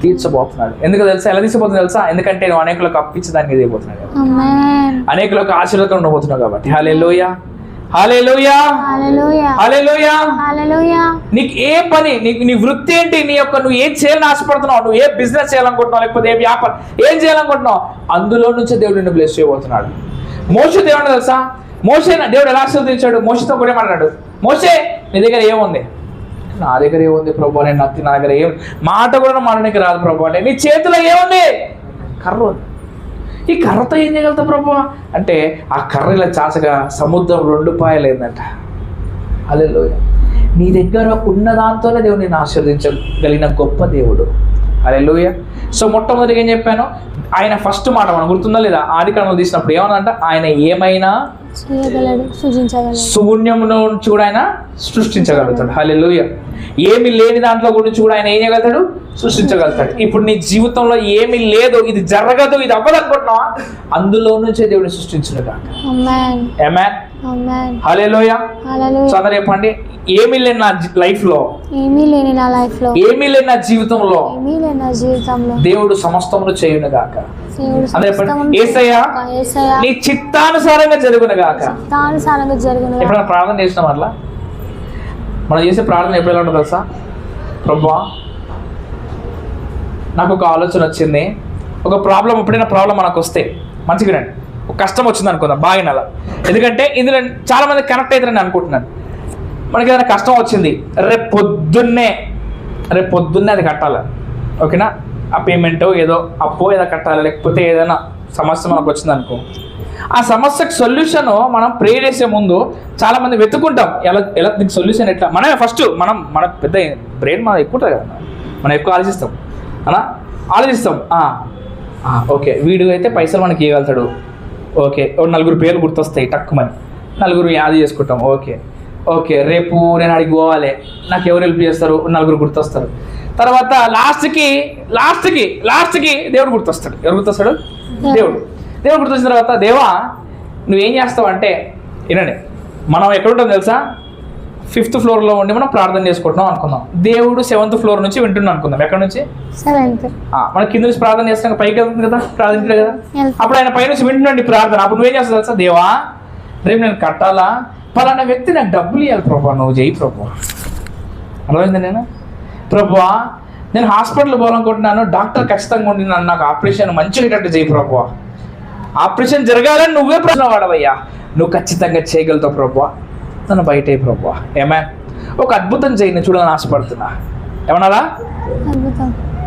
తీర్చబోతున్నాడు. ఎందుకు తెలుసా? ఎలా తీర్చబోతుంది తెలుసా? ఎందుకంటే నువ్వు అనేకులకు అప్పించడానికి ఇదిపోతున్నాడు, అనేకులకు ఆశీర్వాదం ఉండబోతున్నావు కాబట్టి. హల్లెలూయా. హల్లెలూయా. హల్లెలూయా. నీకు ఏ పని, నీ వృత్తి ఏంటి, నువ్వు ఏం చేయాలని ఆశపడుతున్నావు, నువ్వు ఏ బిజినెస్ చేయాలనుకుంటున్నావు, లేకపోతే ఏ వ్యాపారం ఏం చేయాలనుకుంటున్నావు, అందులో నుంచే దేవుడు నిన్ను బ్లెస్ చేయబోతున్నాడు. మోషే దేవుడు తెలుసా? మోషే దేవుడు ఎలా ఆశీర్వదించాడు? మోషేతో కూడా మాట్లాడాడు, మోషే నీ దగ్గర ఏముంది? నా దగ్గర ఏముంది ప్రభు, నేను నా దగ్గర ఏం మాట కూడా మాడడానికి రాదు ప్రభు అంటే. నీ చేతిలో ఏముంది? కర్ర ఉంది. ఈ కర్రతో ఏం చేయగలుగుతావు ప్రభు అంటే, ఆ కర్ర ఇలా చాచగా సముద్రం 2 పాయలు అయిందంట. హల్లెలూయా. నీ దగ్గర ఉన్న దాంతోనే దేవుడు నిన్ను ఆశీర్వదించగలిగిన గొప్ప దేవుడు. హల్లెలూయా. సో మొట్టమొదటిగా ఏం చెప్పాను? ఆయన ఫస్ట్ మాట మనం గుర్తుందా లేదా? ఆదికాండంలో తీసినప్పుడు ఏమన్నంట? ఆయన ఏమైనా శూన్యములో నుంచి కూడా ఆయన సృష్టించగలుగుతాడు. హల్లెలూయా. ఏమి లేని దాంట్లో గురించి కూడా ఆయన ఏం చేయగలుగుతాడు? సృష్టించగలుగుతాడు. ఇప్పుడు నీ జీవితంలో ఏమి లేదు, ఇది జరగదు, ఇది అవ్వదు అనుకుంటున్నావా? అందులో నుంచే దేవుడిని సృష్టించునుగా. ఆమేన్. ఆమేన్ హల్లెలూయా. హల్లెలూయా. సో అందరూ చెప్పండి, ఏమీ లేని నా లైఫ్ లో, ఏమీ లేని నా లైఫ్ లో, ఏమీ లేని నా జీవితంలో ఏమీ లేని నా జీవితంలో దేవుడు సమస్తమును చేయును గాక. దేవుడు అందరూ చెప్పండి, సమస్తమును యేసయ్యా యేసయ్యా నీ చిత్తానుసారంగా జరుగును గాక. చిత్తానుసారంగా జరుగును. ఎప్పుడైనా ప్రార్థన చేసినాం అట్లా? మనం చేసే ప్రార్థన ఎప్పుడు ఎలా ఉంటుంది తెలుసా? ప్రభువా నాకు ఒక ఆలోచన వచ్చింది, ఒక ప్రాబ్లం, ఎప్పుడైనా ప్రాబ్లం మనకు వస్తే మంచిగా రండి, ఒక కష్టం వచ్చింది అనుకుందాం, బాగా అలా. ఎందుకంటే ఇందులో చాలా మంది కనెక్ట్ అవుతారని అనుకుంటున్నాను. మనకి ఏదైనా కష్టం వచ్చింది, రేపు పొద్దున్నే అది కట్టాలి, ఓకేనా? ఆ పేమెంట్ ఏదో అప్పో ఏదో కట్టాలి, లేకపోతే ఏదైనా సమస్య మనకు వచ్చింది అనుకో, ఆ సమస్యకు సొల్యూషన్ మనం ప్రే చేసే ముందు చాలా మంది వెతుకుంటాం, ఎలా దీనికి సొల్యూషన్ ఎట్లా. మనమే ఫస్ట్ మన పెద్ద బ్రెయిన్ మనం ఎక్కువ ఉంటుంది కదా, మనం ఎక్కువ ఆలోచిస్తాం అలా ఆలోచిస్తాం. ఓకే వీడు అయితే పైసలు మనకి ఇవ్వగలుగుతాడు, ఓకే నలుగురు పేర్లు గుర్తొస్తాయి టక్కుమని, నలుగురు యాది చేసుకుంటాం, ఓకే రేపు నేను అడిగి పోవాలి, నాకు ఎవరు హెల్ప్ చేస్తారు, నలుగురు గుర్తొస్తారు. తర్వాత లాస్ట్కి దేవుడు గుర్తొస్తాడు. ఎవరు గుర్తొస్తాడు? దేవుడు గుర్తొచ్చిన తర్వాత, దేవా నువ్వేం చేస్తావు అంటే, వినండి, మనం ఎక్కడుంటాం తెలుసా? 5th ఫ్లోర్లో ఉండి మనం ప్రార్థన చేసుకుంటున్నాం అనుకుందాం, దేవుడు 7th ఫ్లోర్ నుంచి వింటున్నాం అనుకుందాం. ఎక్కడి నుంచి? 7th. మన కింద నుంచి ప్రార్థన చేస్తాం, పైకి వెళ్తుంది కదా, ప్రార్థించలేదు కదా. అప్పుడు ఆయన పై నుంచి వింటున్నాండి ప్రార్థన. అప్పుడు నువ్వేం చేస్తావు తెలుసా? దేవా రేపు నేను కట్టాలా, పలానా వ్యక్తి నాకు డబ్బులు ఇవ్వాలి ప్రభా, నువ్వు చేయి ప్రభా. అర్థమైంది? ప్రభువా నేను హాస్పిటల్ పోవాలనుకుంటున్నాను, డాక్టర్ ఖచ్చితంగా ఉండి నాకు ఆపరేషన్ మంచిగా చేయి ప్రభువా, ఆపరేషన్ జరగాలని నువ్వే ప్రశ్న వాడవయ్యా, నువ్వు ఖచ్చితంగా చేయగలుగుతావు ప్రభువా, నన్ను బయట ప్రభువా. ఏమే ఒక అద్భుతం చేయి, నేను చూడాలని ఆశపడుతున్నా. ఏమన్నారా?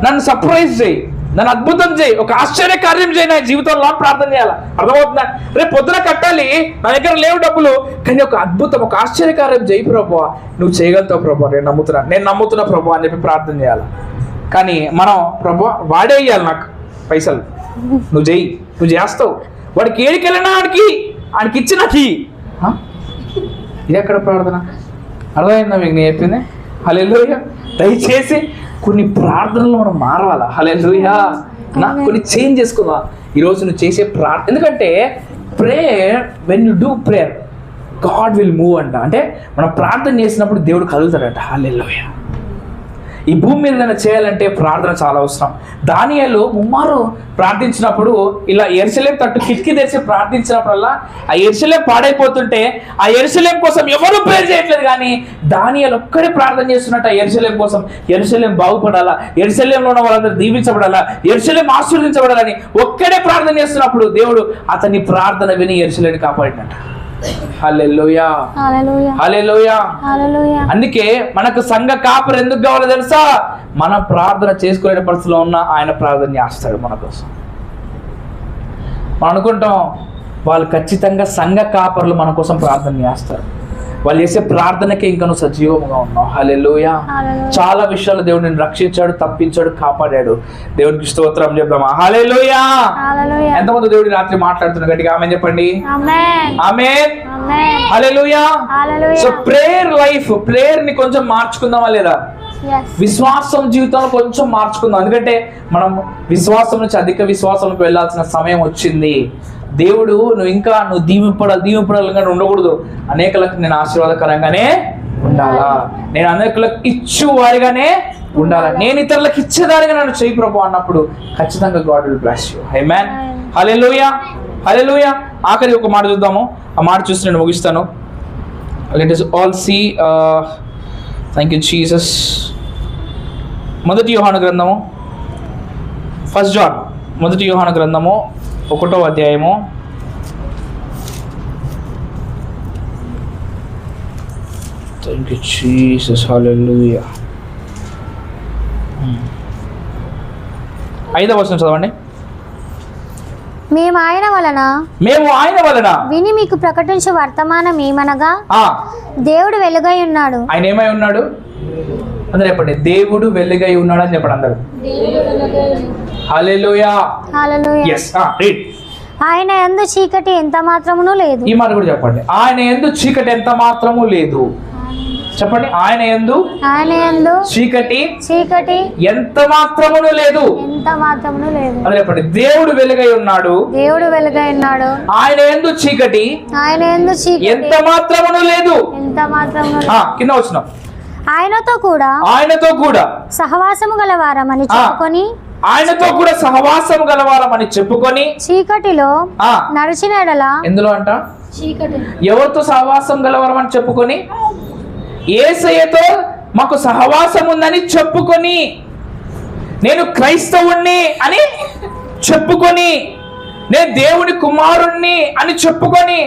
నన్ను సర్ప్రైజ్ చేయి, నన్ను అద్భుతం చేయి, ఒక ఆశ్చర్య కార్యం చేయి నా జీవితంలో ప్రార్థన చేయాలా. అర్థమవుతుందా? రేపు పొద్దున కట్టాలి, నా దగ్గర లేవు డబ్బులు, కానీ ఒక అద్భుతం, ఒక ఆశ్చర్య కార్యం చేయి ప్రభువా, నువ్వు చేయగలుగుతావు ప్రభువా, నేను నమ్ముతున్నా ప్రభువా అని చెప్పి ప్రార్థన చేయాలి. కానీ మనం ప్రభువా వాడే ఇవ్వాలి నాకు పైసలు, నువ్వు చెయ్యి, నువ్వు చేస్తావు, వాడికి ఏడికి వెళ్ళినా ఆడికి ఇచ్చి నాకు ఇది ఎక్కడ ప్రార్థన? అర్థమైందా మీకు నేను చెప్పింది? హల్లెలూయా. దయచేసి కొన్ని ప్రార్థనలు మనం మారవాలా. హల్లెలూయా. కొన్ని చేంజ్ చేసుకుందాం ఈరోజు నువ్వు చేసే ప్రార్థన. ఎందుకంటే prayer, when you do prayer God will move అంట. అంటే మనం ప్రార్థన చేసినప్పుడు దేవుడు కదులుతాడట. హల్లెలూయా. ఈ భూమి మీద ఏదైనా చేయాలంటే ప్రార్థన చాలా అవసరం. దానియేలు ముమ్మారు ప్రార్థించినప్పుడు, ఇలా యెరూషలేం తట్టు కిటికీ తెరిచి ప్రార్థించినప్పుడల్లా ఆ యెరూషలేం పాడైపోతుంటే ఆ యెరూషలేం కోసం ఎవరు ప్రేయర్ చేయట్లేదు, కానీ దానియేలు ఒక్కడే ప్రార్థన చేస్తున్నట్టు ఆ యెరూషలేం కోసం. యెరూషలేం బాగుపడాలా, యెరూషలేంలో ఉన్న వాళ్ళందరూ దీవించబడాలా, యెరూషలేం ఆశీర్వదించబడాలని ఒక్కడే ప్రార్థన చేస్తున్నప్పుడు దేవుడు అతని ప్రార్థన విని యెరూషలేంని కాపాడినట్ట. హల్లెలూయా. హల్లెలూయా. హల్లెలూయా. అందుకే మనకు సంఘ కాపరి ఎందుకు కావాలో తెలుసా? మనం ప్రార్థన చేసుకునే పరిస్థితిలో ఉన్న ఆయన ప్రార్థన చేస్తాడు మన కోసం. మనం అనుకుంటాం వాళ్ళు ఖచ్చితంగా సంఘ కాపరులు మన కోసం ప్రార్థన చేస్తారు, వాళ్ళు చేసే ప్రార్థనకే ఇంకా నువ్వు సజీవంగా ఉన్నావు. హల్లెలూయా. చాలా విషయాలు దేవుడు నిన్ను రక్షించాడు, తప్పించాడు, కాపాడాడు. దేవుడికి స్తోత్రం చెప్దామా? హల్లెలూయా. ఎంతమంది దేవుడి రాత్రి మాట్లాడుతున్నారు? గట్టిగా ఆమేన్ చెప్పండి. Amen. Hallelujah. So prayer life, prayer ని కొంచెం మార్చుకుందామా లేదా? విశ్వాసం జీవితంలో కొంచెం మార్చుకుందాం. ఎందుకంటే మనం విశ్వాసం నుంచి అధిక విశ్వాసంలోకి వెళ్ళాల్సిన సమయం వచ్చింది. దేవుడు నువ్వు దీవింపడాలిగా ఉండకూడదు. అనేకులకు నేను ఆశీర్వాదకరంగానే ఉండాలా, నేను అనేకులకు ఇచ్చువారిగానే ఉండాలా, నేను ఇతరులకు ఇచ్చేదానిగా నన్ను చేయి ప్రభు అన్నప్పుడు ఖచ్చితంగా గాడ్ విల్ బ్లెస్ యు. ఆమేన్. హల్లెలూయా. హల్లెలూయా. ఆఖరి ఒక మాట చూద్దాము, ఆ మాట చూసి నేను ముగిస్తాను. Let us all see. Thank you Jesus. మొదటి యోహాను గ్రంథము, 1 John, మొదటి యోహాను గ్రంథము 1వ అధ్యాయము 5వ వచనం చదవండి. మేము ఆయన వలన విని మీకు ప్రకటించే వర్తమానం ఏమనగా, దేవుడు వెలుగై ఉన్నాడు. ఆయన ఏమై ఉన్నాడు అందరూ చెప్పండి. దేవుడు వెలుగై ఉన్నాడు అని చెప్పండి అందరూ. హల్లెలూయా. హల్లెలూయా. yes read. ఆయన యందు చీకటి ఎంత మాత్రమును లేదు. ఈ మాట కూడా చెప్పండి. ఆయన యందు చీకటి ఎంత మాత్రము లేదు. చెప్పండి. ఆయన యందు చీకటి ఎంత మాత్రమును లేదు. అదే చెప్పండి. దేవుడు వెలుగై ఉన్నాడు. ఆయన యందు చీకటి ఎంత మాత్రమును లేదు. కింద వచ్చిన ఆయనతో కూడా సహవాసము గలవారమని చెప్పుకొని చీకటిలో నడిచిన ఎడల. ఎందులో అంట? ఎవరితో సహవాసం గలవారం అని చెప్పుకొని? యేసయ్యతో మాకు సహవాసం ఉందని చెప్పుకొని, నేను క్రైస్తవుణ్ణి అని చెప్పుకొని, నేను దేవుని కుమారుణ్ణి అని చెప్పుకొని,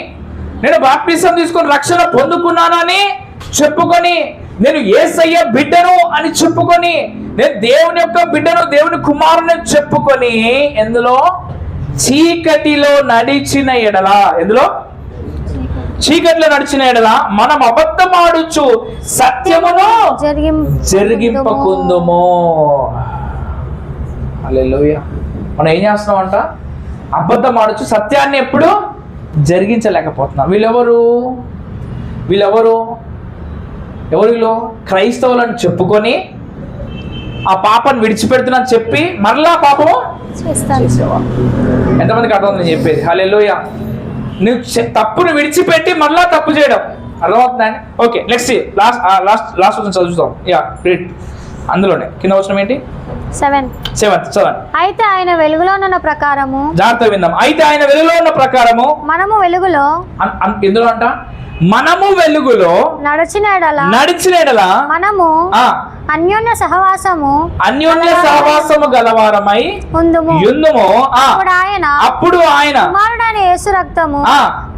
నేను బాప్టిజం తీసుకొని రక్షణ పొందుకున్నానని చెప్పుకొని, నేను యేసయ్య బిడ్డను అని చెప్పుకొని, నేను దేవుని యొక్క బిడ్డను, దేవుని కుమారుని చెప్పుకొని, ఎందులో? చీకటిలో నడిచిన ఎడల. ఎందులో? చీకటిలో నడిచిన ఎడల మనం అబద్ధమాడుచు సత్యమును జరిగింపకుందుము. హల్లెలూయా. మనం ఏం చేస్తున్నామంట? అబద్ధమాడుచు సత్యాన్ని ఎప్పుడు జరిగించలేకపోతున్నాం. వీళ్ళెవరు? వీళ్ళు క్రైస్తవులను చెప్పుకొని ఆ పాపాన్ని విడిచిపెడుతున్నా చెప్పి మరలా పాపము చేసేవాళ్ళు. ఎంతమందికి అర్థం నేను చెప్పేది? హల్లెలూయా. నువ్వు తప్పును విడిచిపెట్టి మరలా తప్పు చేయడం అర్థమవుతుందని. ఓకే, నెక్స్ట్ లాస్ట్ వచ్చిన చదువుతాం. అందులోనే కింద వచ్చిన ఏంటి? 7. అయితే ఆయన వెలుగులో ఉన్న ప్రకారము. జాగ్రత్త విందాం. అయితే ఆయన వెలుగులో ఉన్న ప్రకారము మనము వెలుగులో. ఎందులో అంట? మనము వెలుగులో నడిచిన ఎడల మనము అన్యోన్య సహవాసము గలవారమై ఉందుము. అప్పుడు ఆయన కుమారుడైన యేసు రక్తము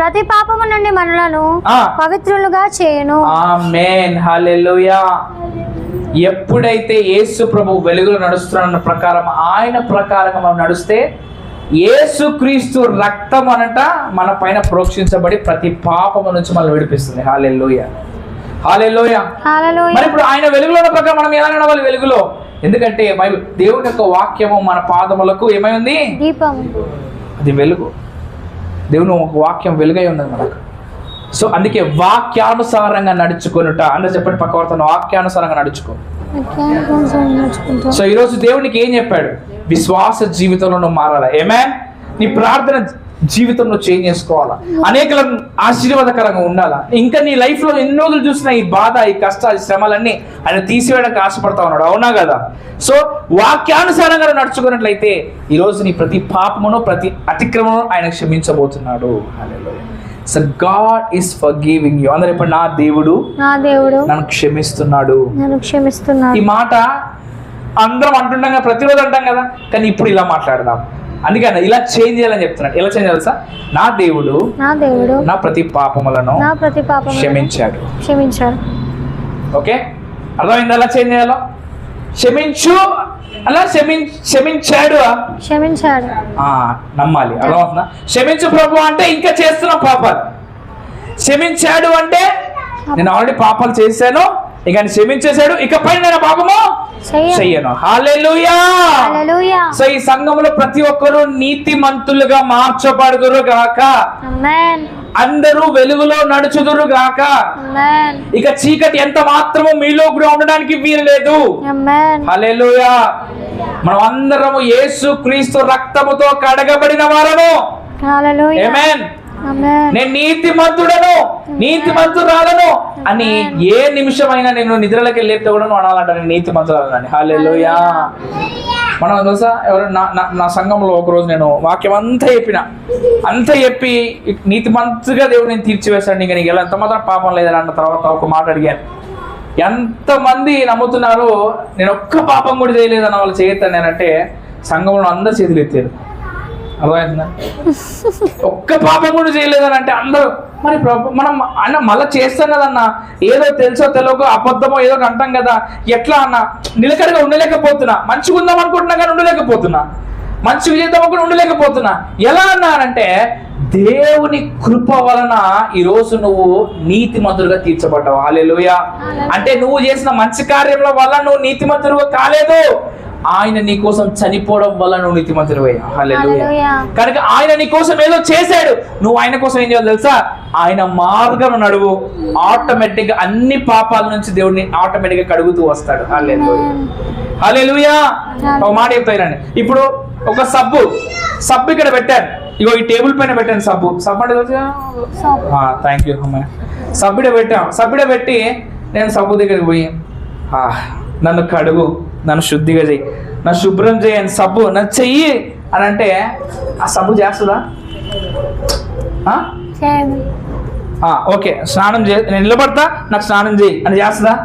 ప్రతి పాపము నుండి మనలను పవిత్రులుగా చేయును. ఆమేన్. హల్లెలూయా. ఎప్పుడైతే యేసు ప్రభు వెలుగులో నడుస్తున్న ప్రకారం, ఆయన ప్రకారంగా మనం నడిస్తే, యేసుక్రీస్తు రక్తం అనట మన పైన ప్రోక్షించబడి ప్రతి పాపము నుంచి మనం విడిపిస్తుంది. హల్లెలూయా. హల్లెలూయా. మరి ఇప్పుడు ఆయన వెలుగులో ఉన్న ప్రకారం మనం ఎలా నడవాలి? వెలుగులో. ఎందుకంటే దేవుని యొక్క వాక్యము మన పాదములకు ఏమై ఉంది? దీపం. అది వెలుగు. దేవుని ఒక వాక్యం వెలుగై ఉన్నది మనకు. సో అందుకే వాక్యానుసారంగా నడుచుకొనుట. అందరూ చెప్పండి పక్క వార్తను, వాక్యానుసారంగా నడుచుకో. సో ఈరోజు దేవునికి ఏం చెప్పాడు? విశ్వాస జీవితంలో నువ్వు మారాలా. ఆమేన్. నీ ప్రార్థన జీవితంలో చేంజ్ చేసుకోవాలా, అనేకలకు ఆశీర్వాదకరంగా ఉండాలా. ఇంకా నీ లైఫ్లో ఎన్ని రోజులు చూసినా ఈ బాధ, ఈ కష్టాలు, ఈ శ్రమలన్నీ ఆయన తీసివేయడానికి ఆశపడతా ఉన్నాడు. అవునా కదా? సో వాక్యానుసారంగా నడుచుకున్నట్లయితే ఈరోజు నీ ప్రతి పాపమును, ప్రతి అతిక్రమను ఆయన క్షమించబోతున్నాడు. హల్లెలూయా. So God is forgiving you. అందరూ ఇప్పుడు నా దేవుడు నన్ను క్షమిస్తున్నాడు. ఈ మాట అందరం అంటుంటాం కదా, ప్రతిరోజు అంటాం కదా, కానీ ఇప్పుడు ఇలా మాట్లాడదాం. అందుకని ఇలా చేంజ్ చేయాలని చెప్తున్నాడు. ఎలా చేంజ్ చేయాలి సార్? నా దేవుడు నా ప్రతి పాపములను క్షమించాడు. ఓకే, అర్థమైంది? ఎలా చేంజ్ చేయాలో? క్షమించు, అలా క్షమించాడు నమ్మాలి. అర్థమవుతుందా? క్షమించు ప్రభు అంటే ఇంకా చేస్తున్న పాపాలు. క్షమించాడు అంటే నేను ఆల్రెడీ పాపాలు చేశాను, ఇక క్షమించేశాడు, ఇకపై నేను పాపము చెయ్యను. హల్లెలూయా. సో ఈ సంఘంలో ప్రతి ఒక్కరూ నీతిమంతులుగా మార్చబడుదురు గాక. అందరూ వెలుగులో నడుచుదురు గాక. ఇక చీకటి ఎంత మాత్రము మీలో కూడా ఉండడానికి వీలు లేదు. హల్లెలూయా. మనం అందరము యేసు క్రీస్తు రక్తముతో కడగబడిన వారము. ఆమేన్. నేను నీతిమంతుడను, నీతిమంతురాలను అని ఏ నిమిషమైనా నేను నిద్రలోకి వెళ్ళేస్తే కూడా నువ్వు అనాలంట, నేను నీతిమంతురాలని. హల్లెలూయా. మనం తెలుసా, ఎవరు నా సంఘంలో ఒకరోజు నేను వాక్యం అంతా చెప్పి నీతిమంతుగా దేవుడు నేను తీర్చివేశాడు, ఇంకా నీకు ఎలా ఎంత మాత్రం పాపం లేదని అన్న తర్వాత ఒక మాట అడిగాను. ఎంతమంది నమ్ముతున్నారు నేను ఒక్క పాపం కూడా చేయలేదన్న వాళ్ళు చేయొద్దని నేనంటే సంఘంలో అందరు చేతులు ఎత్తారు. అర్థమవుతుందా? ఒక్క పాపం కూడా చేయలేదని అంటే అందరూ. మరి మనం అన్న మళ్ళీ చేస్తాం కదన్న, ఏదో తెలుసో తెలియకో అబద్ధమో ఏదో అంటాం కదా, ఎట్లా అన్న నిలకడగా ఉండలేకపోతున్నా, మంచిగా ఉందాం అనుకుంటున్నా కానీ ఉండలేకపోతున్నా, మంచిగా చేద్దాం అనుకుంటే ఉండలేకపోతున్నా. ఎలా అన్నారంటే దేవుని కృప వలన ఈరోజు నువ్వు నీతిమంతులుగా తీర్చబడ్డావు. హల్లెలూయా. అంటే నువ్వు చేసిన మంచి కార్యంలో వల్ల నువ్వు నీతిమంతులుగా కాలేదు, ఆయన నీ కోసం చనిపోవడం వల్ల నువ్వు నీతిమంతుడివయ్యా. హల్లెలూయా. కనుక ఆయన నీ కోసం ఏదో చేశాడు, నువ్వు ఆయన కోసం ఏం చేయాలి తెలుసా? ఆయన మార్గం నడువు, ఆటోమేటిక్గా అన్ని పాపాల నుంచి దేవుడిని ఆటోమేటిక్గా కడుగుతూ వస్తాడు. హల్లెలూయా, హల్లెలూయా. ఒక మాట చెప్తానండి, ఇప్పుడు ఒక సబ్బు ఇక్కడ పెట్టాను, ఇగో ఈ టేబుల్ పైన పెట్టాను సబ్బు అంటే థ్యాంక్ యూ అమ్మాయి. సబ్బిడ పెట్టి నేను సబ్బు దగ్గరికి పోయి నన్ను కడుగు, నన్ను శుద్ధిగా చెయ్యి, నన్ను శుభ్రం చేయని సబ్బు నన్ను చెయ్యి అని అంటే ఆ సబ్బు చేస్తుందా? ఓకే, స్నానం నేను నిలబడతా, నాకు స్నానం చేయి అని చేస్తుందా?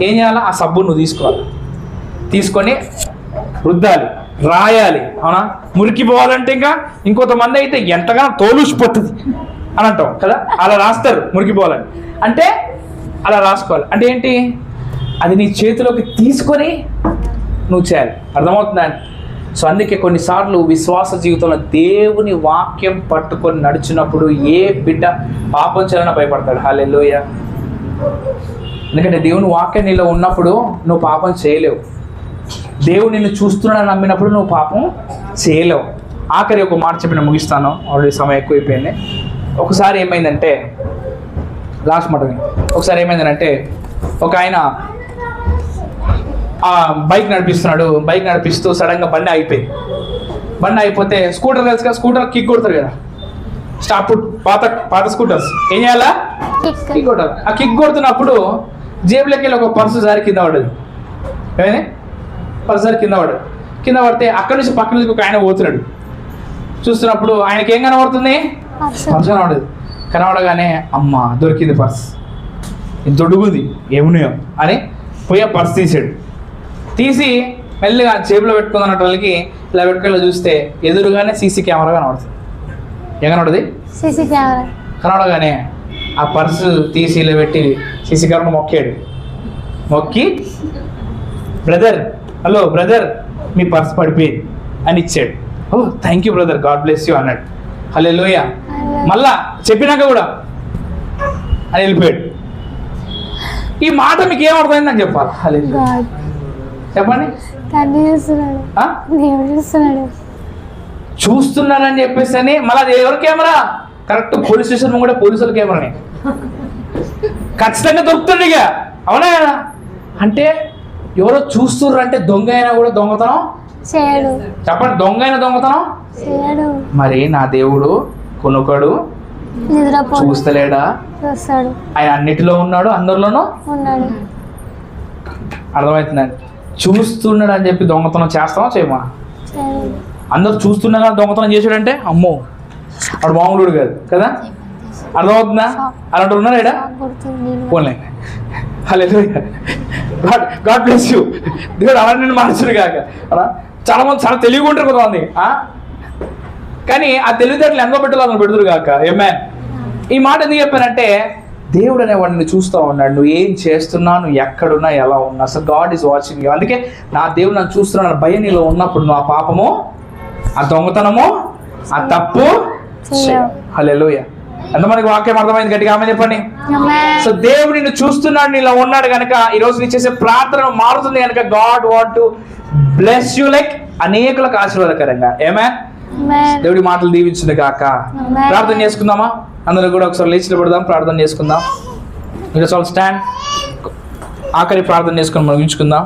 ఏం చేయాలా? ఆ సబ్బు నువ్వు తీసుకోవాలి, తీసుకొని రుద్దాలి, రాయాలి. అవునా? మురికి పోవాలంటే ఇంకా ఇంకొంతమంది అయితే ఎంతగానో తోలుసిపోతుంది అని అంటాం కదా, అలా రాస్తారు మురికి పోవాలని. అంటే అలా రాసుకోవాలి అంటే ఏంటి? అది నీ చేతిలోకి తీసుకొని నువ్వు చేయాలి. అర్థమవుతుందా? సో అందుకే కొన్నిసార్లు విశ్వాస జీవితంలో దేవుని వాక్యం పట్టుకొని నడిచినప్పుడు ఏ బిడ్డ పాపం చేయాలని భయపడతాడు. హల్లెలూయా. ఎందుకంటే దేవుని వాక్యం నీలో ఉన్నప్పుడు నువ్వు పాపం చేయలేవు. దేవుడు నిన్ను చూస్తున్నాడని నమ్మినప్పుడు నువ్వు పాపం చేయలేవు. ఆఖరి ఒక మాట చెప్పిన ముగిస్తాను, ఆల్రెడీ సమయం ఎక్కువైపోయింది. ఒకసారి ఏమైందంటే, లాస్ట్ మాట, ఒకసారి ఏమైందంటే ఒక ఆయన బైక్ నడిపిస్తూ సడన్గా బండి అయిపోయింది. బండి అయిపోతే స్కూటర్ తెలుసుగా, స్కూటర్ కిక్ కొడతారు కదా, స్టాప్ పాత స్కూటర్స్ ఏం చేయాలా? కిక్ కొట్టాలి. ఆ కిక్ కొడుతున్నప్పుడు జేబులోకి వెళ్ళి ఒక పర్సు జారి కింద పడ్డది. ఏమైంది? పర్సు జారి కింద పడితే అక్కడి నుంచి పక్కన నుంచి ఒక ఆయన పోతున్నాడు. చూస్తున్నప్పుడు ఆయనకి ఏం కనబడుతుంది? పర్సు కనబడదు. కనబడగానే అమ్మ దొరికింది పర్స్, దొడుగుంది ఏమున్నాయో అని పోయి ఆ పర్స్ తీసి మెల్లిగా జేబులో పెట్టుకుందన్నట్టు వాళ్ళకి ఇలా పెట్టుకుని చూస్తే ఎదురుగానే సీసీ కెమెరా కనబడుతుంది. ఏం కనబడుతుంది? CC camera. కనబడగానే ఆ పర్సు తీసి ఇలా పెట్టి సీసీ కెమెరా మొక్కి బ్రదర్, హలో బ్రదర్, మీ పర్స్ పడిపోయింది అని ఇచ్చాడు. Oh thank you brother, God bless you అన్నాడు. హల్లెలూయా. మళ్ళా చెప్పినాక కూడా అని వెళ్ళిపోయాడు. ఈ మాట మీకు ఏమర్థమైంది అని చెప్పాలి. హల్లెలూయా. చెప్పండి. చూస్తున్నారని చెప్పేసి అని మళ్ళీ అది ఎవరి కెమెరా? కరెక్ట్ పోలీస్ స్టేషన్ కూడా పోలీసుల కెమెరాని ఖచ్చితంగా దొరుకుతుంది ఇక. అవునా? అంటే ఎవరో చూస్తుర్రు అంటే దొంగ అయినా కూడా దొంగతనం చేయడు. చెప్పండి, దొంగ అయినా దొంగతనం చేయడు. మరి నా దేవుడు కొనుకడు, చూస్తలేడా? ఆయన అన్నిటిలో ఉన్నాడు, అందరిలోనూ ఉన్నాడు. అర్థమవుతుందండి? చూస్తున్నాడు అని చెప్పి దొంగతనం చేస్తామా చేయమా? అందరు చూస్తున్నా దొంగతనం చేసాడంటే అమ్మో వాడు మామూలుడు కాదు కదా. అర్థమవుతుందా? అలాంటి ఉన్నాడు ఇక్కడ పోన్లే. హల్లెలూయా. God bless you. దేవుడు అలాంటి మనుషుడు కాక చాలా మంది చాలా తెలివిగా ఉంటారు కొంతమంది, కానీ ఆ తెలివితేటలు ఎంతో పెట్టాలని పెడుతురు కాక. ఏమే ఈ మాట ఎందుకు చెప్పానంటే దేవుడు అనేవాడిని చూస్తూ ఉన్నాడు. నువ్వు ఏం చేస్తున్నావు, నువ్వు ఎక్కడున్నా, ఎలా ఉన్నా. So God is watching you. అందుకే నా దేవుడు నన్ను చూస్తున్నాను భయం నీలో ఉన్నప్పుడు నువ్వు ఆ పాపము, ఆ దొంగతనము, ఆ తప్పు. హల్లెలూయా. ఎంతమందికి వాక్యం అర్థమైంది? గట్టిగా ఆమె చెప్పండి. సో దేవుడు నిన్ను చూస్తున్నాడు, నీలో ఉన్నాడు కనుక ఈరోజు నీ చేసే ప్రార్థన మారుతుంది కనుక God want to bless you like అనేకులకు ఆశీర్వాదకరంగా. ఏమే దేవుడి మాటలు దీవించింది కాక. ప్రార్థన చేసుకుందామా? అందరూ కూడా ఒకసారి లేచి నిలబడదాం, ప్రార్థన చేసుకుందాం. మీరు ఆల్ స్టాండ్. ఆఖరి ప్రార్థన చేసుకుని మనం ఉంచుకుందాం.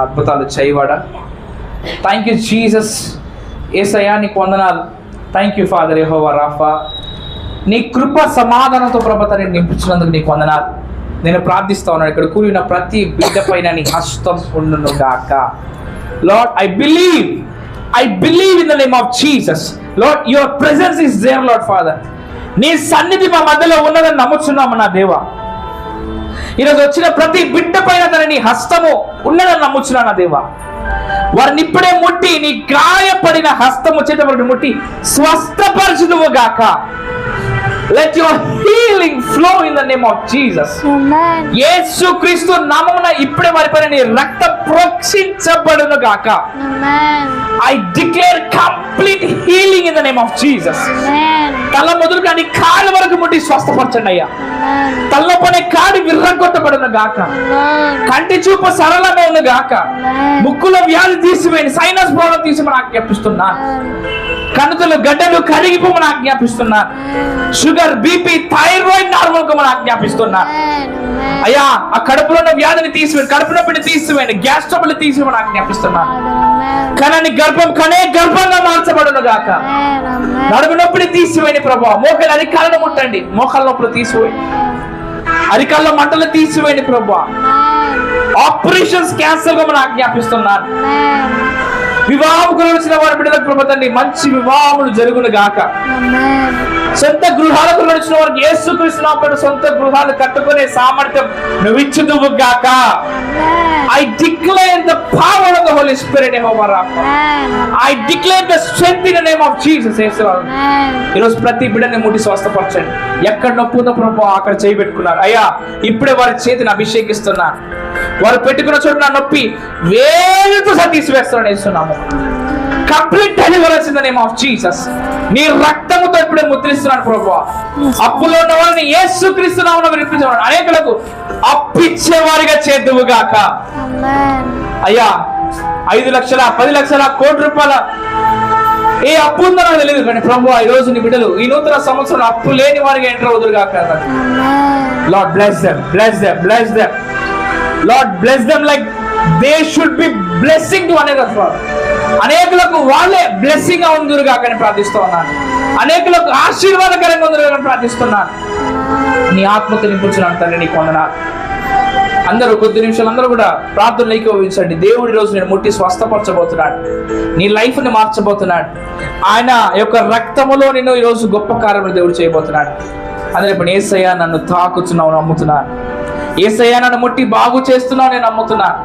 అద్భుతాలు చేయవాడా. Thank you Jesus. యేసయ్యా నీకు వందనాలు. థ్యాంక్ యూ ఫాదర్ యెహోవా రాఫా. నీ కృప సమాధానంతో ప్రభుత్వాన్ని నింపించినందుకు నీకు వందనాలు. నేను ప్రార్థిస్తా ఉన్నాను, ఇక్కడ కూడిన ప్రతి బిడ్డ పైన నీ హస్తం ఉండును గాక. Lord I believe in the name of Jesus. Lord your presence is there lord father. నీ సన్నిధి మా మధ్యలో ఉన్నదని నమ్ముచున్నాము నా దేవా. ఈరోజు వచ్చిన ప్రతి బిడ్డ పైన తన నీ హస్తము ఉన్నదని నమ్ముచున్నా నా దేవా. వారిని ఇప్పుడే ముట్టి నీ గాయపడిన హస్తము చేత వారిని ముట్టి స్వస్థపరచుదువు గాక. Let your healing flow in the name of Jesus. Amen. యేసుక్రీస్తు నామమున ఇప్పుడే వారిపైన నీ రక్తం ప్రోక్షించబడును గాక. Amen. I declare complete healing in the name of Jesus. Amen. తల మొదలుగా నీ కాళ్ళ వరకు ముట్టి స్వస్థపరచండి అయ్యా. Amen. తలలోపనే కాడి విర్రగొట్టబడును గాక. Amen. కంటి చూపు సరళమవును గాక. Amen. ముక్కులో వ్యాధి తీసివేయండి, సైనస్ ప్రాబ్లం తీసివేయమని ఆజ్ఞాపిస్తున్నాను. కణుతులు గడ్డలు కరిగిపోమని ఆజ్ఞాపిస్తున్నాను. షుగర్, బీపీ, థైరాయిడ్ నార్మల్ కమని ఆజ్ఞాపిస్తున్నాను. అయ్యా ఆ కడుపులో ఉన్న వ్యాధిని తీసివేయండి, కడుపు నొప్పిని తీసివేయండి, గ్యాస్ ట్రబుల్ తీసివేయమని ఆజ్ఞాపిస్తున్నాను. కనని గర్భం కనే గర్భంగా మార్చబడును గాక. నడుము నొప్పిని తీసివేయండి ప్రభా. మోకాలు అరికాలను ముట్టండి, మోకాళ్ళ నొప్పులు తీసివేయండి, అరికాళ్ళ మంటలు తీసివేయండి ప్రభా. ఆపరేషన్స్ క్యాన్సర్ గా మనం ఆజ్ఞాపిస్తున్నాను. వివాహం గురించిన వారి బిడ్డలకు ప్రభా తండ్రి మంచి వివాహములు జరుగును గాక. సొంత గృహాలకు నడిచిన వారికి యేసుక్రీస్తు నామమున సొంత గృహాలు కట్టుకునే సామర్థ్యం నువ్వు ఇచ్చుదువు గాక. I declare the power of the Holy Spirit over Rafa. I declare the strength in the name of Jesus. ఈరోజు ప్రతి బిడ్డని ముట్టి స్వస్థపరచండి. ఎక్కడ నొప్పి ఉందో ప్రభు అక్కడ చేయి పెట్టుకున్నారు. అయ్యా ఇప్పుడే వారి చేతిని అభిషేకిస్తున్నా. వారు పెట్టుకున్న చోటు నా నొప్పి వేలుతో తీసివేస్తున్నాను వేస్తున్నాము. Complete deliverance in the name of Jesus. నీ రక్తముతో ఇప్పుడే ముద్రిస్తున్నాను ప్రభు. అప్పులో ఉన్న వారిని యేసుక్రీస్తు నామమున విడిపించమని అనేకులకు అప్పిచ్చేవారిగా చేద్దువుగాక. అయ్యా 5 లక్షల 10 లక్షల కోటి రూపాయల ఏ అప్పు ఉందో నాకు తెలియదు, కానీ ప్రభు ఈ రోజు నీ బిడ్డలు ఈ నూతన సంవత్సరం అప్పు లేని వారిగా ఎంటర్ అవుదురుగాక. Lord bless them, bless them, bless them. Lord bless them like they should be blessing to అనేకులకు. అనేకులకు వాళ్ళే బ్లెస్సింగ్ గా ఉందురుగాక అని ప్రార్థిస్తూ ఉన్నాను. అనేకులకు ఆశీర్వాదకరంగా ఉందురుగాక అని ప్రార్థిస్తున్నాను. నీ ఆత్మతో నింపుచున్నాను తండ్రి, నీకు వందనాలు. అందరూ కొద్ది నిమిషాలు అందరూ కూడా ప్రార్థనలు ఏకీభవించండి. దేవుడి రోజు నేను ముట్టి స్వస్థపరచబోతున్నాడు, నీ లైఫ్ ని మార్చబోతున్నాడు. ఆయన యొక్క రక్తములో నిన్ను ఈరోజు గొప్ప కార్యములు దేవుడు చేయబోతున్నాడు. అందరూ ఇప్పుడు యేసయ్యా నన్ను తాకుతున్నావు నమ్ముతున్నాను, యేసయ్యా నన్ను ముట్టి బాగు చేస్తున్నావు నేను నమ్ముతున్నాను.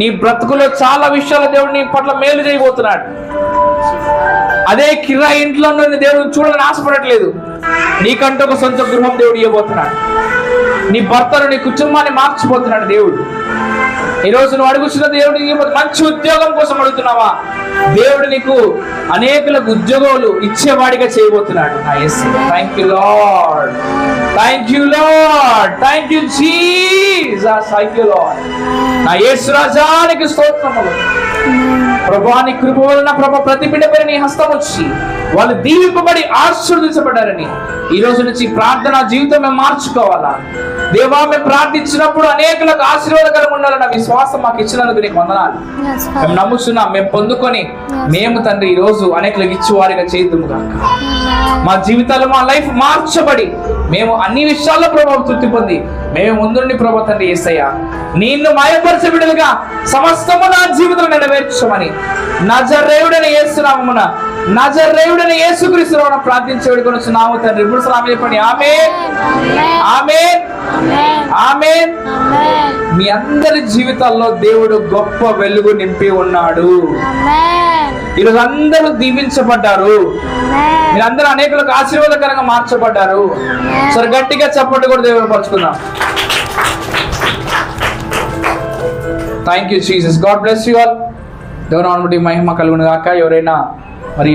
నీ బ్రతుకులో చాలా విషయాలు దేవుడు నీ పట్ల మేలు చేయబోతున్నాడు. అదే కిరాయి ఇంట్లో నుండి దేవుడు చూడాలని ఆశపడట్లేదు. నీకంటూ ఒక సొంత గృహం దేవుడు ఇవ్వబోతున్నాడు. నీ భర్తను నీ కుటుంబాన్ని మార్చిపోతున్నాడు దేవుడు. ఈ రోజు నువ్వు అడుగుతున్న దేవుడు మంచి ఉద్యోగం కోసం అడుగుతున్నావా? దేవుడు నీకు అనేకులకు ఉద్యోగాలు ఇచ్చేవాడిగా చేయబోతున్నాడు. నా యేసు, thank you Lord, thank you Lord, thank you Jesus, thank you Lord. నా యేసు రాజానికి స్తోత్రములు. ప్రభువా నీ కృప వలన ప్రభు ప్రతి బిడ్డపై నీ హస్తం వచ్చి వాళ్ళు దీవింపబడి ఆశీర్వదించబడ్డారని ఈ రోజు నుంచి ప్రార్థన జీవితం మేము మార్చుకోవాలా దేవా. మేము ప్రార్థించినప్పుడు అనేకులకు ఆశీర్వాదకరంగా ఉండాలన్న విశ్వాసం మాకు ఇచ్చినందుకు నీకు వందనాలు. మేము నమ్ముతున్నాం, మేము పొందుకొని మేము తండ్రి ఈ రోజు అనేకులకు ఇచ్చేవారిగా చేద్దుము గాక. మా జీవితాలు మా లైఫ్ మార్చబడి మేము అన్ని విషయాల్లో ప్రభావం తృప్తి పొంది మేము ముందుండి ప్రభు తండ్రి యేసయ్యా నిన్ను మాయపరిచే బిడ్డలుగా సమస్తము నా జీవితంలో నెరవేర్చమని నజరేయుడైన యేసు నామమున నజరేయుడైన యేసుక్రీస్తు నామమున ప్రార్థించి వేడుకొనుచున్నాము తండ్రి. ఇప్పుడు సలాం చెప్పండి. ఆమేన్, ఆమేన్, ఆమేన్. మీ అందరి జీవితాల్లో దేవుడు గొప్ప వెలుగు నింపి ఉన్నాడు. ఈరోజు అందరూ దీవించబడ్డారు. మీరందరూ అనేకులకు ఆశీర్వాదకరంగా మార్చబడ్డారు. సరే గట్టిగా చప్పట్లు కూడా దేవుడు పరుచుకుందాం. Thank you Jesus. God bless you all. దేవుని నామమున మహిమ కలుగును గాక. ఎవరైనా మరి